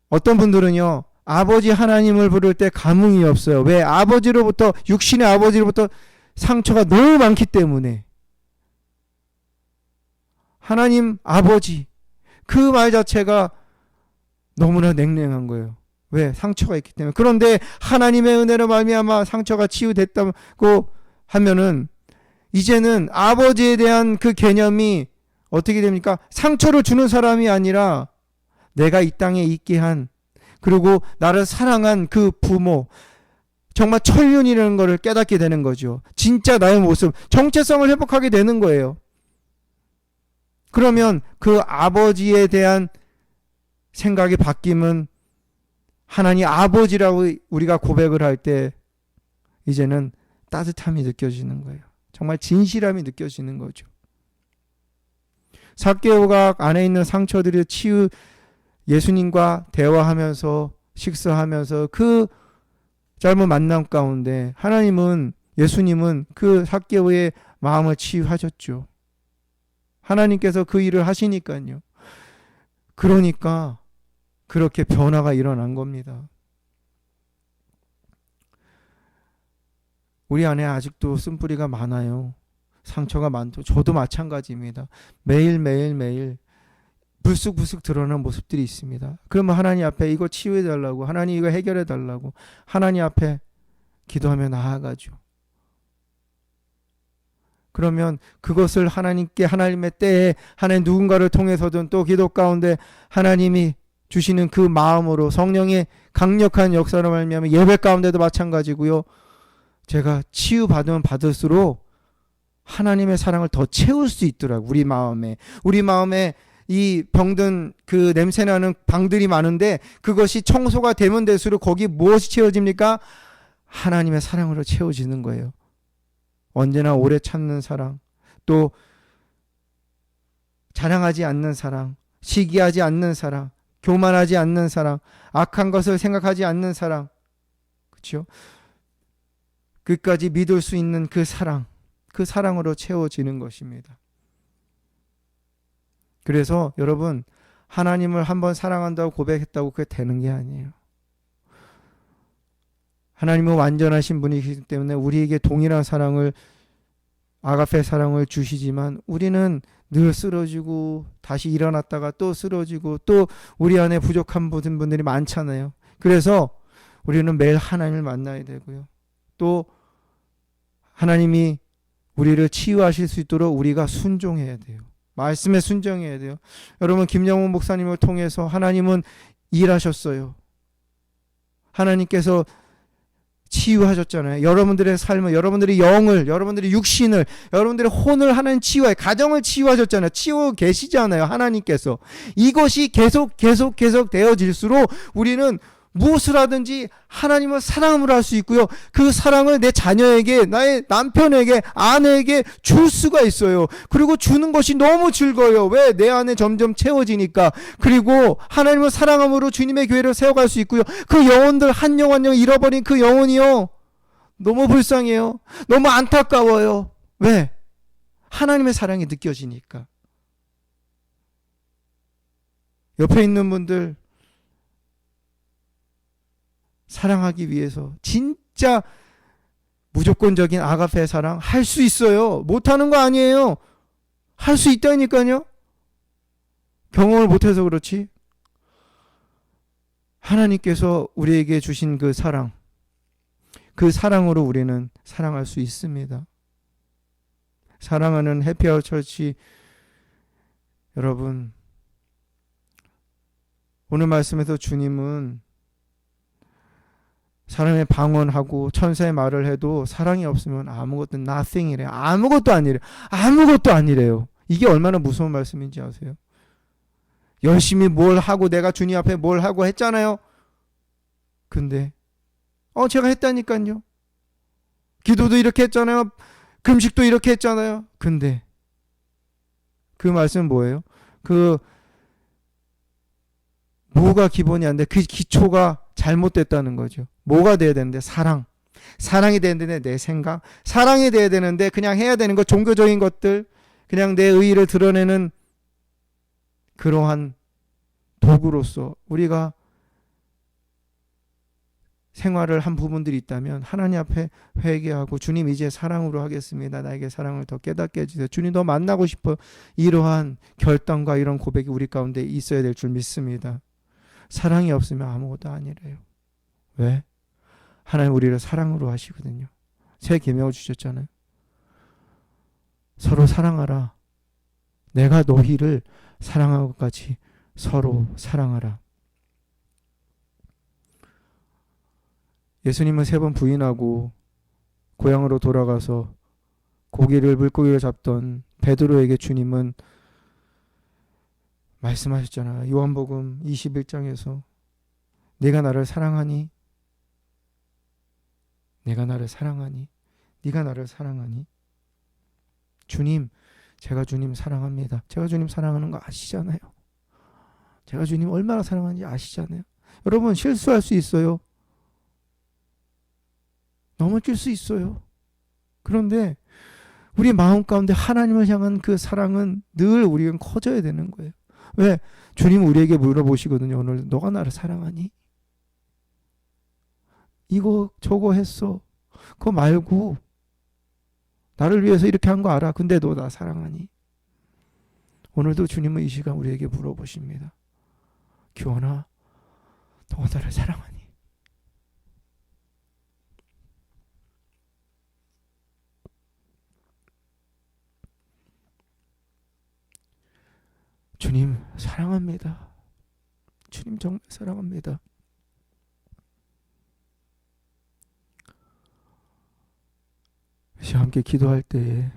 어떤 분들은요, 아버지 하나님을 부를 때 감흥이 없어요. 왜? 아버지로부터, 육신의 아버지로부터 상처가 너무 많기 때문에. 하나님 아버지, 그 말 자체가 너무나 냉랭한 거예요. 왜? 상처가 있기 때문에. 그런데 하나님의 은혜로 말미암아 상처가 치유됐다고 하면은 이제는 아버지에 대한 그 개념이 어떻게 됩니까? 상처를 주는 사람이 아니라 내가 이 땅에 있게 한, 그리고 나를 사랑한 그 부모, 정말 천륜이라는 것을 깨닫게 되는 거죠. 진짜 나의 모습, 정체성을 회복하게 되는 거예요. 그러면 그 아버지에 대한 생각이 바뀌면 하나님 아버지라고 우리가 고백을 할 때 이제는 따뜻함이 느껴지는 거예요. 정말 진실함이 느껴지는 거죠. 삭개오가 안에 있는 상처들을 예수님과 대화하면서 식사하면서 그 짧은 만남 가운데 예수님은 그 삭개오의 마음을 치유하셨죠. 하나님께서 그 일을 하시니까요. 그러니까 그렇게 변화가 일어난 겁니다. 우리 안에 아직도 쓴뿌리가 많아요. 상처가 많죠. 저도 마찬가지입니다. 매일 불쑥불쑥 드러나는 모습들이 있습니다. 그러면 하나님 앞에 이거 치유해 달라고, 하나님 이거 해결해 달라고 하나님 앞에 기도하며 나아가죠. 그러면 그것을 하나님께, 하나님의 때에 하나님 누군가를 통해서든 또 기도 가운데 하나님이 주시는 그 마음으로 성령의 강력한 역사로 말미암아 예배 가운데도 마찬가지고요. 제가 치유받으면 받을수록 하나님의 사랑을 더 채울 수 있더라고요. 우리 마음에 이 병든 그 냄새나는 방들이 많은데 그것이 청소가 되면 될수록 거기 무엇이 채워집니까? 하나님의 사랑으로 채워지는 거예요. 언제나 오래 참는 사랑, 또 자랑하지 않는 사랑, 시기하지 않는 사랑, 교만하지 않는 사랑, 악한 것을 생각하지 않는 사랑, 그렇죠? 끝까지 믿을 수 있는 그 사랑, 그 사랑으로 채워지는 것입니다. 그래서 여러분, 하나님을 한번 사랑한다고 고백했다고 그게 되는 게 아니에요. 하나님은 완전하신 분이기 때문에 우리에게 동일한 사랑을, 아가페 사랑을 주시지만 우리는 늘 쓰러지고 다시 일어났다가 또 쓰러지고 또 우리 안에 부족한 분들이 많잖아요. 그래서 우리는 매일 하나님을 만나야 되고요. 또 하나님이 우리를 치유하실 수 있도록 우리가 순종해야 돼요. 말씀에 순종해야 돼요. 여러분, 김영훈 목사님을 통해서 하나님은 일하셨어요. 하나님께서 치유하셨잖아요. 여러분들의 삶을, 여러분들의 영을, 여러분들의 육신을, 여러분들의 혼을 하나님 치유하여, 가정을 치유하셨잖아요. 치유하고 계시잖아요. 하나님께서. 이것이 계속 되어질수록 우리는 무엇을 하든지 하나님을 사랑으로 할 수 있고요. 그 사랑을 내 자녀에게, 나의 남편에게, 아내에게 줄 수가 있어요. 그리고 주는 것이 너무 즐거워요. 왜? 내 안에 점점 채워지니까. 그리고 하나님을 사랑함으로 주님의 교회를 세워갈 수 있고요. 그 영혼들 한 영 한 영 잃어버린 그 영혼이요, 너무 불쌍해요. 너무 안타까워요. 왜? 하나님의 사랑이 느껴지니까. 옆에 있는 분들 사랑하기 위해서 진짜 무조건적인 아가페 사랑 할 수 있어요. 못하는 거 아니에요. 할 수 있다니까요. 경험을 못해서 그렇지. 하나님께서 우리에게 주신 그 사랑, 그 사랑으로 우리는 사랑할 수 있습니다. 사랑하는 해피아워 처치 여러분, 오늘 말씀에서 주님은 사람의 방언하고 천사의 말을 해도 사랑이 없으면 아무것도 nothing이래요. 아무것도 아니래요. 아무것도 아니래요. 이게 얼마나 무서운 말씀인지 아세요? 열심히 뭘 하고 내가 주님 앞에 뭘 하고 했잖아요. 근데 제가 했다니까요. 기도도 이렇게 했잖아요. 금식도 이렇게 했잖아요. 근데 그 말씀은 뭐예요? 뭐가 기본이 안 돼? 그 기초가 잘못됐다는 거죠. 뭐가 돼야 되는데? 사랑이 돼야 되는데 내 생각, 사랑이 돼야 되는데 그냥 해야 되는 것, 종교적인 것들, 그냥 내 의의를 드러내는 그러한 도구로서 우리가 생활을 한 부분들이 있다면 하나님 앞에 회개하고, 주님 이제 사랑으로 하겠습니다. 나에게 사랑을 더 깨닫게 해주세요. 주님 더 만나고 싶어. 이러한 결단과 이런 고백이 우리 가운데 있어야 될 줄 믿습니다. 사랑이 없으면 아무것도 아니래요. 왜? 하나님 우리를 사랑으로 하시거든요. 새 계명을 주셨잖아요. 서로 사랑하라. 내가 너희를 사랑한 것 같이 서로 사랑하라. 예수님은 3번 부인하고 고향으로 돌아가서 물고기를 잡던 베드로에게 주님은 말씀하셨잖아요. 요한복음 21장에서 네가 나를 사랑하니? 내가 나를 사랑하니? 네가 나를 사랑하니? 주님, 제가 주님 사랑합니다. 제가 주님 사랑하는 거 아시잖아요. 제가 주님 얼마나 사랑하는지 아시잖아요. 여러분, 실수할 수 있어요. 넘어질 수 있어요. 그런데 우리 마음 가운데 하나님을 향한 그 사랑은 늘 우리는 커져야 되는 거예요. 왜? 주님 우리에게 물어보시거든요. 오늘 너가 나를 사랑하니? 이거 저거 했어. 그거 말고 나를 위해서 이렇게 한 거 알아. 근데 너 나 사랑하니? 오늘도 주님은 이 시간 우리에게 물어보십니다. 교원아, 너가 나를 사랑하니? 주님 사랑합니다. 주님 정말 사랑합니다. 함께 기도할 때에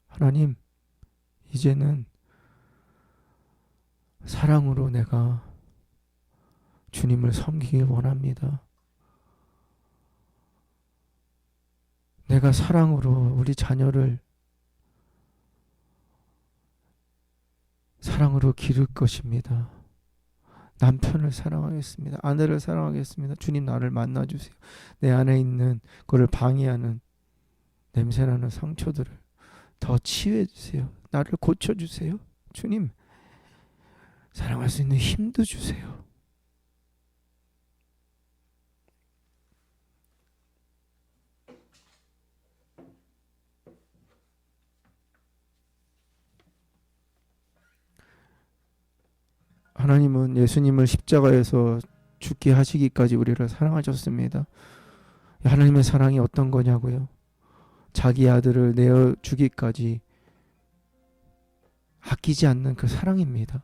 하나님, 이제는 사랑으로 내가 주님을 섬기길 원합니다. 내가 사랑으로 우리 자녀를 사랑으로 기를 것입니다. 남편을 사랑하겠습니다. 아내를 사랑하겠습니다. 주님, 나를 만나주세요. 내 안에 있는 그를 방해하는 냄새나는 상처들을 더 치유해 주세요. 나를 고쳐주세요. 주님, 사랑할 수 있는 힘도 주세요. 하나님은 예수님을 십자가에서 죽게 하시기까지 우리를 사랑하셨습니다. 하나님의 사랑이 어떤 거냐고요? 자기 아들을 내어 주기까지 아끼지 않는 그 사랑입니다.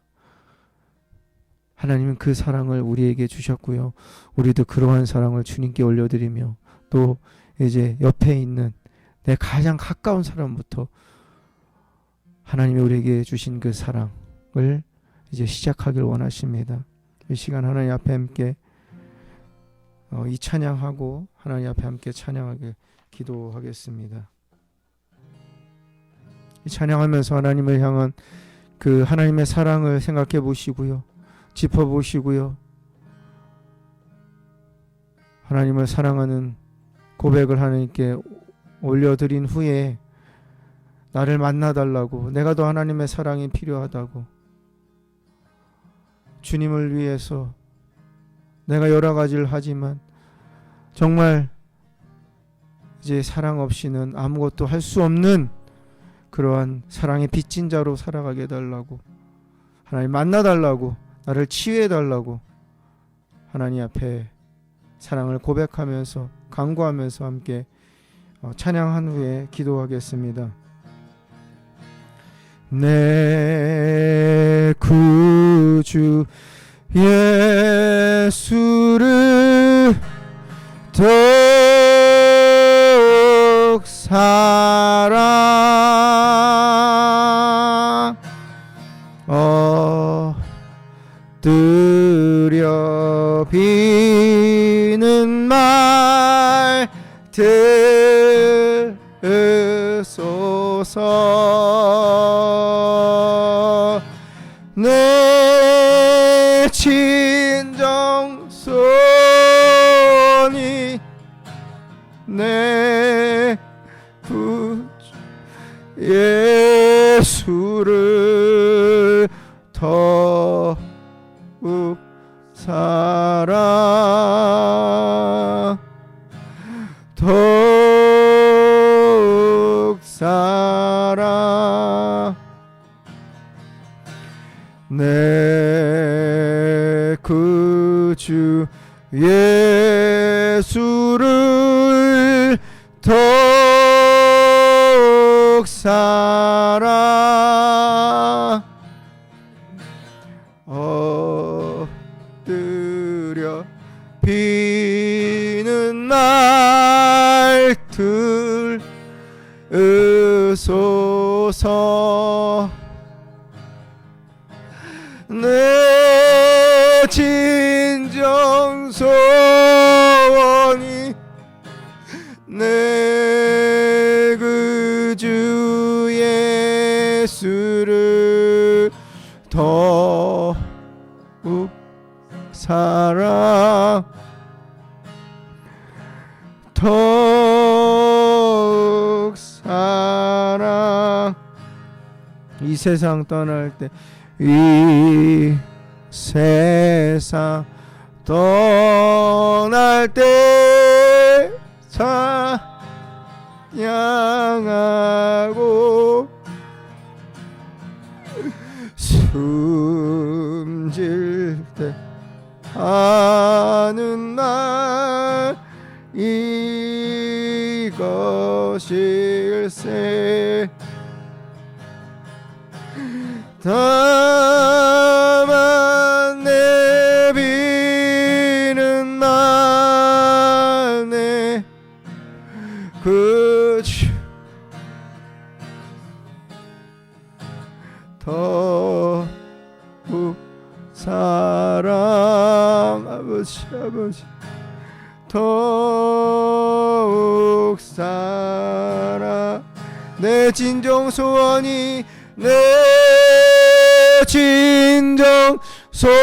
하나님은 그 사랑을 우리에게 주셨고요. 우리도 그러한 사랑을 주님께 올려드리며 또 이제 옆에 있는 내 가장 가까운 사람부터 하나님이 우리에게 주신 그 사랑을 이제 시작하길 원하십니다. 이 시간 하나님 앞에 함께 이 찬양하고 하나님 앞에 함께 찬양하게 기도하겠습니다. 이 찬양하면서 하나님을 향한 그 하나님의 사랑을 생각해 보시고요. 짚어 보시고요. 하나님을 사랑하는 고백을 하나님께 올려드린 후에 나를 만나달라고, 내가 더 하나님의 사랑이 필요하다고, 주님을 위해서 내가 여러 가지를 하지만 정말 이제 사랑 없이는 아무것도 할 수 없는 그러한 사랑의 빚진 자로 살아가게 해달라고, 하나님 만나달라고, 나를 치유해달라고 하나님 앞에 사랑을 고백하면서 간구하면서 함께 찬양한 후에 기도하겠습니다. 내 구주 예수를 더욱 사랑 엎드려 비는 말 들으소서. 내 진정손이 내 구주 예수를 더욱 사랑 더욱 사랑 내 구주 예수를 더욱 사랑 엎드려 비는 날 들으소서. 내 진정 소원이 내 구주 예수를 더욱 사랑 더욱 사랑. 이 세상 떠날 때 이 세상 떠날 때 찬양하고 이것일세. 다만 내비는 만에 그 더욱 사랑 아버지 더욱 사랑 내 진정 소원이 내 진정 소원이네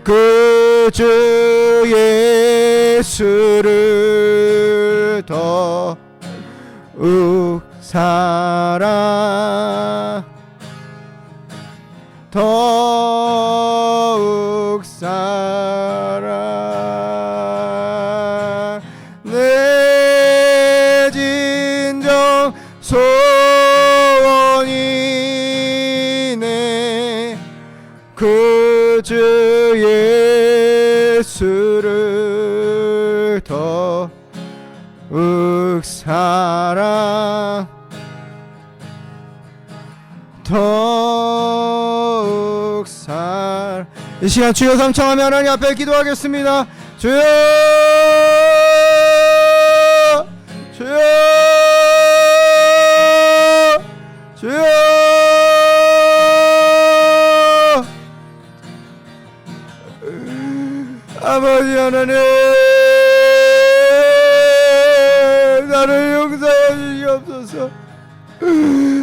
그 주 예수를 더욱 사랑 더욱 사랑 내 진정 소원이네 그 주 예수를 더욱 사랑 더욱 사랑. 이 시간 주여 삼창하며 하나님 앞에 기도하겠습니다. 주여 주여 주여 아버지 하나님 나를 용서해 주시옵소서.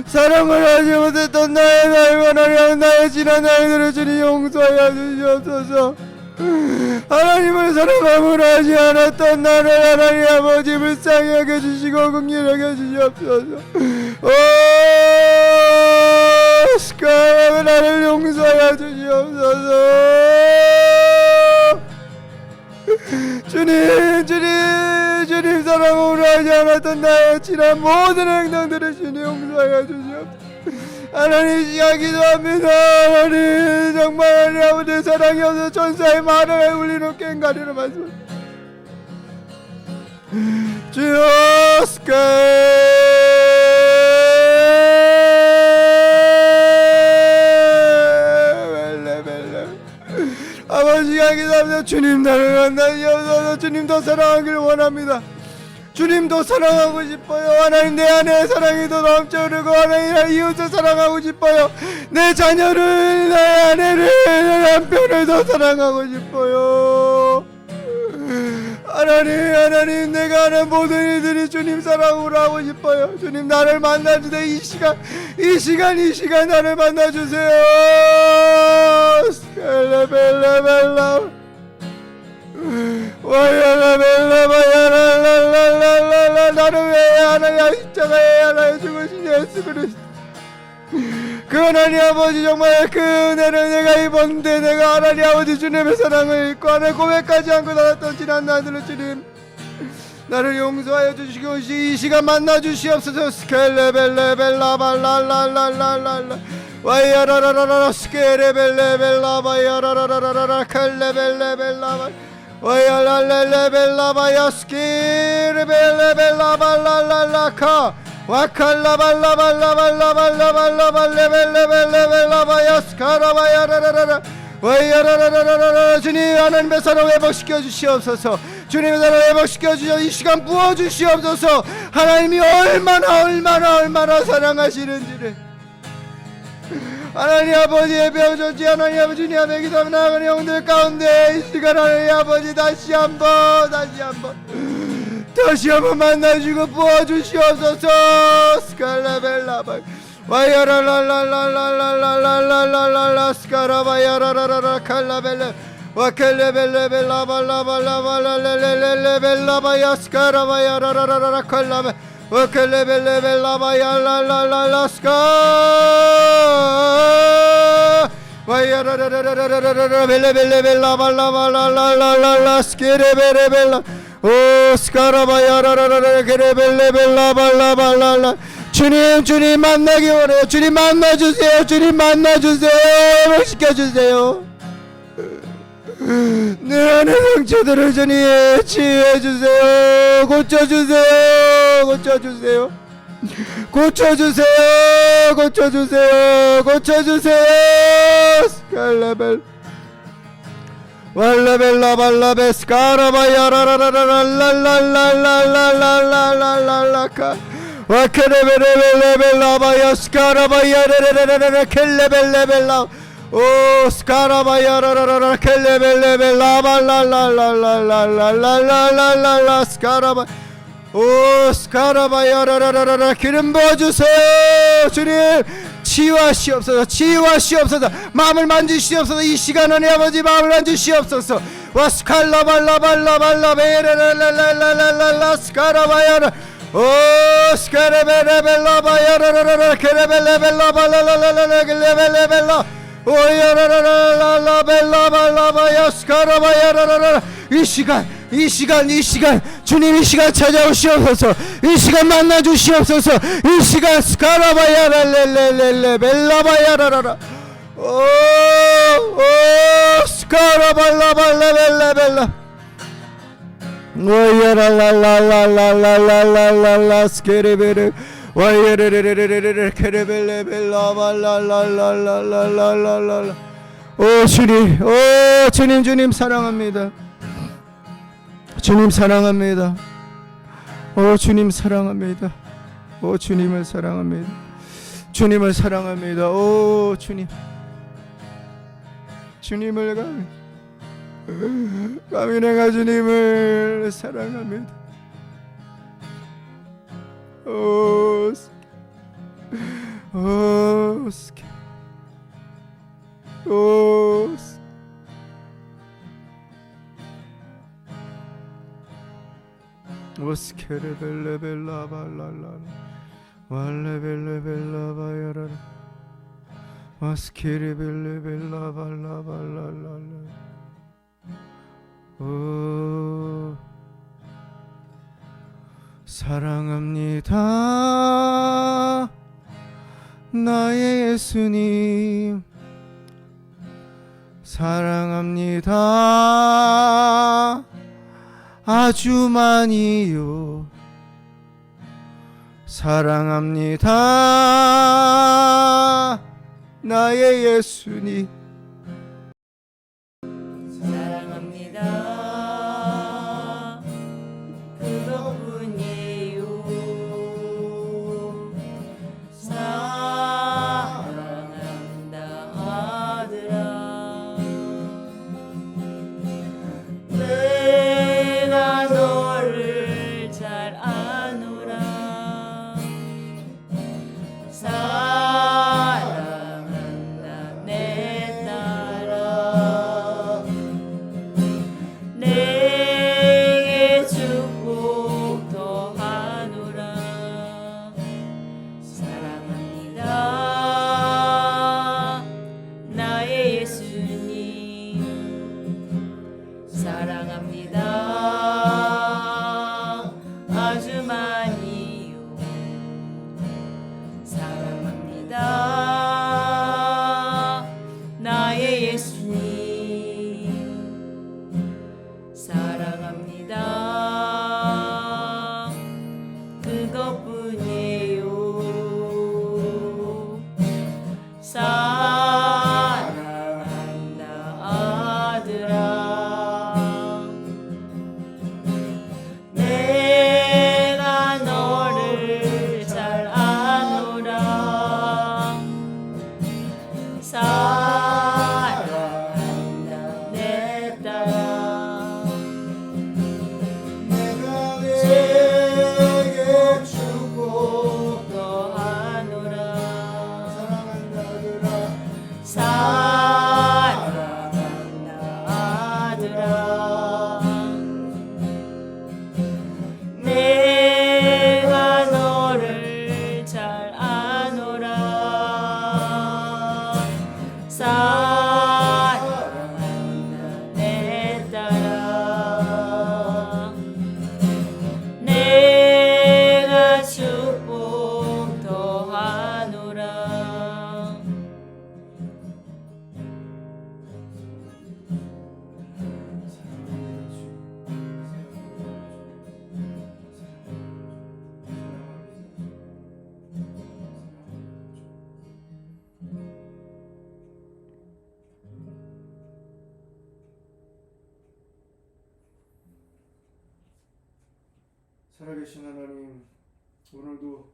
사랑을 하지 못했던 나의 하나님 나의 지난 날들을 주님 용서하여 주시옵소서. 하나님을 사랑함을 하지 않았던 나를 하나님 아버지 불쌍히 여겨주시고 긍휼히 여겨주시옵소서. 오 스카라 나를 용서하여 주시옵소서. 주님 사랑으로 하지 않았던 나의 지난 모든 행동들을 주님 용서하여 주시옵소서. 하나님 시간 기도합니다. 하나님 정말 하나님 아버지의 사랑이 없어 천사의 말을 울리는 꽹가리로 말씀 주여 스카 아버지가 기도합니다. 주님 나를 만나시옵소서. 주님 더 사랑하길 원합니다. 주님 더 사랑하고 싶어요. 하나님 내 안에 사랑이 더 넘쳐 흐르고 하나님 내 이웃을 사랑하고 싶어요. 내 자녀를 내 아내를 내 남편을 더 사랑하고 싶어요. 하나님 내가 하는 모든 일들이 주님 사랑으로 하고 싶어요. 주님 나를 만나주세요. 이 시간 나를 만나주세요. 스켈레벨레벨라 와야라벨라바야랄랄랄랄랄라 나를 왜 하나님 십자가에 하나님 죽으신 예수 그리스도 그 하나님 아버지 정말 그 은혜를 내가 입었는데 내가 하나님 아버지 주님의 사랑을 잊고 하나님 고백하지 않고 살았던 지난 날들을 주님 나를 용서하여 주시고 이 시간 만나주시옵소서. 스켈레벨레벨라발랄랄랄랄라 와야라라라라 스케레벨레벨라바야라라라라 칼레벨레벨라바 와야랄레벨라바야 스케레벨레벨라발랄랄라카 와칼라발라발라발라발라발라발레벨레벨레벨라바야 스카라바야라라라라 와야라라라라라 주님 하나님의 사랑 회복시켜 주시옵소서. 주님의 사랑 회복시켜 주시옵소서. 이 시간 부어 주시옵소서. 하나님이 얼마나 사랑하시는지를 하나님 아버지 예배하셨지. 하나님 아버지 주님 앞에 기도하며 나아가는 영들 가운데 이 시간 하나님 아버지 다시 한번 만나주고 부어주시옵소서. 스칼라벨라바 와야라랄랄랄랄랄랄랄랄랄라 스카라바야라라라 칼라벨레 와켈레벨레벨라발라발라발랄레레레벨라바야 스카라바야라라라라 칼라벨 와켈레벨레벨라바야랄랄랄라 스카 와야라라라라라라라 벨레벨레벨라발라발랄랄랄라 스케레베레벨라 오 스카라바야라라라라 게레벨레벨라발라발랄라 주님 만나기 원해요. 주님 만나주세요. 회복시켜주세요. 내 안의 상처들을 주님 치유해주세요. 고쳐주세요. 고쳐주세요. 고쳐주세요. 고쳐주세요. 고쳐주세요. 스칼라벨 왈라벨라 발라베 스카라바야라라라라라라라라라라라라라카 와케레베레벨레벨라바야 스카라바야라라라라라 켈레벨레벨라 오 스카라바야라라라라 켈레벨레벨라발라라라라라라라라라라 스카라바 오 스카라바야라라라라 기름 부어주세요. 주님 치유하시옵소서. 치유하시옵소서. 마음을 만지시옵소서. 이 시간 안에 아버지 마음을 만지시옵소서. 와 스칼라발라발라발라베라라라라라라라 스카라바야라 오 스카라베레벨라바야라라라 케레벨레벨라발라라라라 켈레벨레벨라 오야라라라라라벨라발라바야 스카라바야라라라 이 시간 주님 이 시간 찾아오시옵소서. 이 시간 만나주시옵소서. 이 시간 스카라바야랄렐렐렐레 벨라바야라라라 오 스카라발라발라벨라벨라 오야랄랄랄랄랄랄랄랄랄라 스케레베르 와이레레레레레레 케레벨레벨라발랄랄랄랄랄랄랄라 오 주님 사랑합니다. 주님 사랑합니다. 오 주님 사랑합니다. 오 주님을 사랑합니다. 주님을 사랑합니다. 오 주님을 감히 내가 주님을 사랑합니다. 오스케레벨레벨라발랄라 왈레벨레벨라바야라 와스케레벨레벨라발라발랄라 오 사랑합니다 나의 예수님 사랑합니다 아주 많이요 사랑합니다 나의 예수님 사랑합니다 그것뿐이에요 사랑한다 아들아 내가 너를 잘 아노라 사랑한다 내 딸아 내게 축복 더하노라 사랑합니다 나의 예수님 사랑합니다 아주 많이요 사랑합니다 나의 예수님 사랑합니다 그것뿐이에요 사랑한다 아들아 내가 너를 잘 아노라 사랑한다 내 딸아 내가 내게 축복 더하노라 사랑한다더라 사랑한다 살아계신 하나님, 오늘도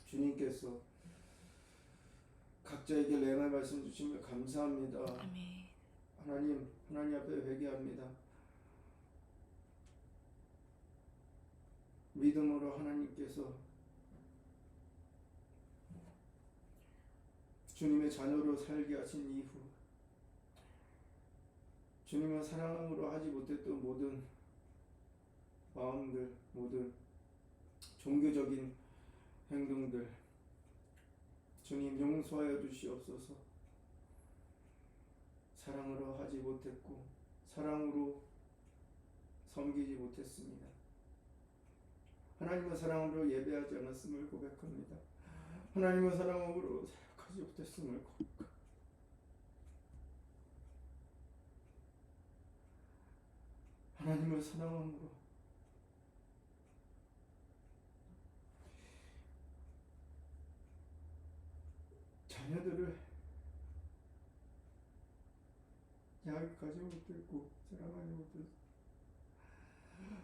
주님께서 각자에게 렘의 말씀 주시며 감사합니다. 아멘. 하나님 앞에 회개합니다. 믿음으로 하나님께서 주님의 자녀로 살게 하신 이후 주님을 사랑함으로 하지 못했던 모든 마음들, 모든 종교적인 행동들 주님 용서하여 주시옵소서. 사랑으로 하지 못했고 사랑으로 섬기지 못했습니다. 하나님의 사랑으로 예배하지 않았음을 고백합니다. 하나님의 사랑으로 사역하지 못했음을 고백합니다. 하나님을 사랑함으로 자녀들을 양육하지 못했고 사랑하지 못했고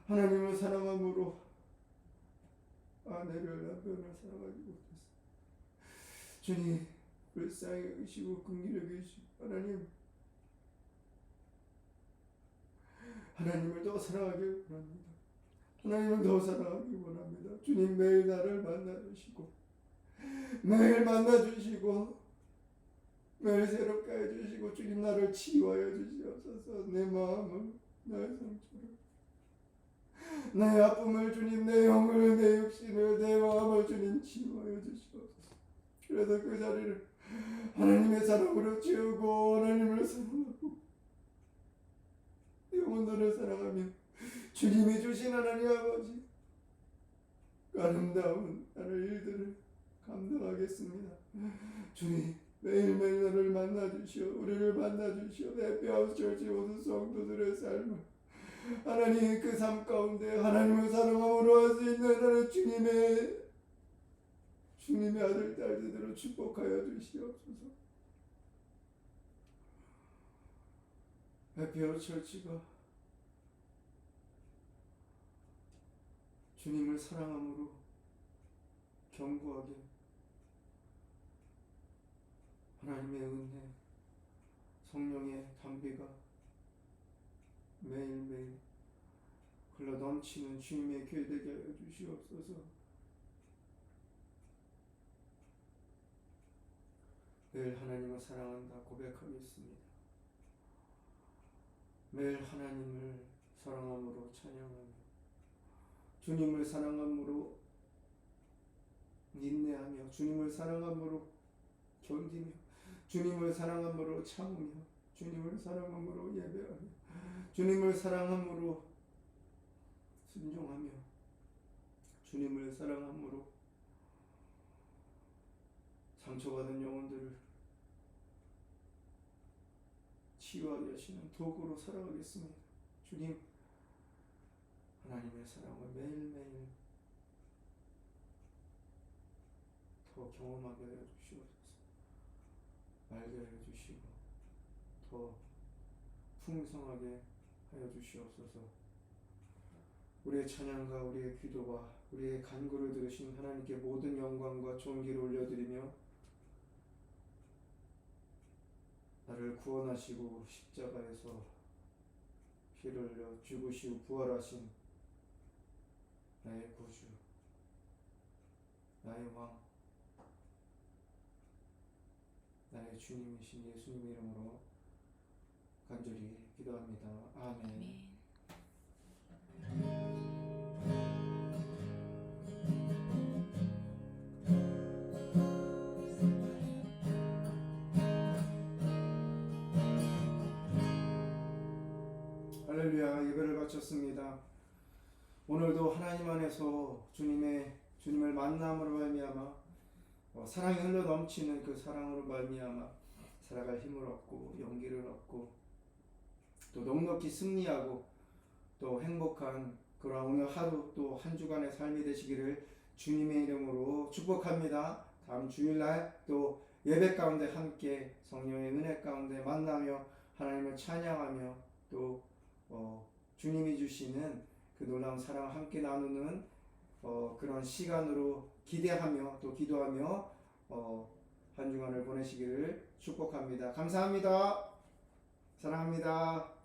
하나님을 사랑함으로 아내를 남편을 사랑하지 못했어. 주님 불쌍히 여기시고 긍휼히 여기시고 하나님을 더 사랑하길 원합니다. 하나님을 더 사랑하길 원합니다. 주님 매일 나를 만나주시고 매일 만나주시고 매일 새롭게 해주시고 주님 나를 치유하여 주시옵소서. 내 마음을 나의 상처를 내 아픔을 주님 내 영을 내 육신을 내 마음을 주님 치유하여 주시옵소서. 그래서 그 자리를 하나님의 사랑으로 채우고 하나님을 사랑하고 영혼들을 사랑하며 주님이 주신 하나님 아버지 아름다운 나를 일들을 감당하겠습니다. 주님 매일매일 나를 만나주시오. 우리를 만나주시오. 해피하우스 철치 모든 성도들의 삶을 하나님 그 삶 가운데 하나님을 사랑함으로 할 수 있는 하나님 주님의 아들 딸들로 축복하여 주시옵소서. 해피하우스 철치가 주님을 사랑함으로 견고하게 하나님의 은혜, 성령의 담비가 매일매일 흘러 넘치는 주님의 교회 되게 하여 주시옵소서. 매일 하나님을 사랑한다 고백하겠습니다. 매일 하나님을 사랑함으로 찬양하며 주님을 사랑함으로 인내하며 주님을 사랑함으로 견디며 주님을 사랑함으로 참으며 주님을 사랑함으로 예배하며 주님을 사랑함으로 순종하며 주님을 사랑함으로 상처받은 영혼들을 치유하게 하시는 도구로 살아가겠습니다. 주님 하나님의 사랑을 매일매일 더 경험하게 하여 주시옵소서. 알게 하여 주시고 더 풍성하게 하여 주시옵소서. 우리의 찬양과 우리의 기도와 우리의 간구를 들으신 하나님께 모든 영광과 존귀를 올려드리며 나를 구원하시고 십자가에서 피를 흘려 죽으시고 부활하신 나의 구주 나의 왕 나의 주님이신 예수님 이름으로 간절히 기도합니다. 아멘. 할렐루야. 예배를 마쳤습니다. 오늘도 하나님 안에서 주님을 만남으로 말미암아 사랑이 흘러 넘치는 그 사랑으로 말미암아 살아갈 힘을 얻고 용기를 얻고 또 넉넉히 승리하고 또 행복한 그런 오늘 하루 또 한 주간의 삶이 되시기를 주님의 이름으로 축복합니다. 다음 주일날 또 예배 가운데 함께 성령의 은혜 가운데 만나며 하나님을 찬양하며 또 주님이 주시는 그 놀라운 사랑을 함께 나누는 그런 시간으로 기대하며 또 기도하며 한 주간을 보내시기를 축복합니다. 감사합니다. 사랑합니다.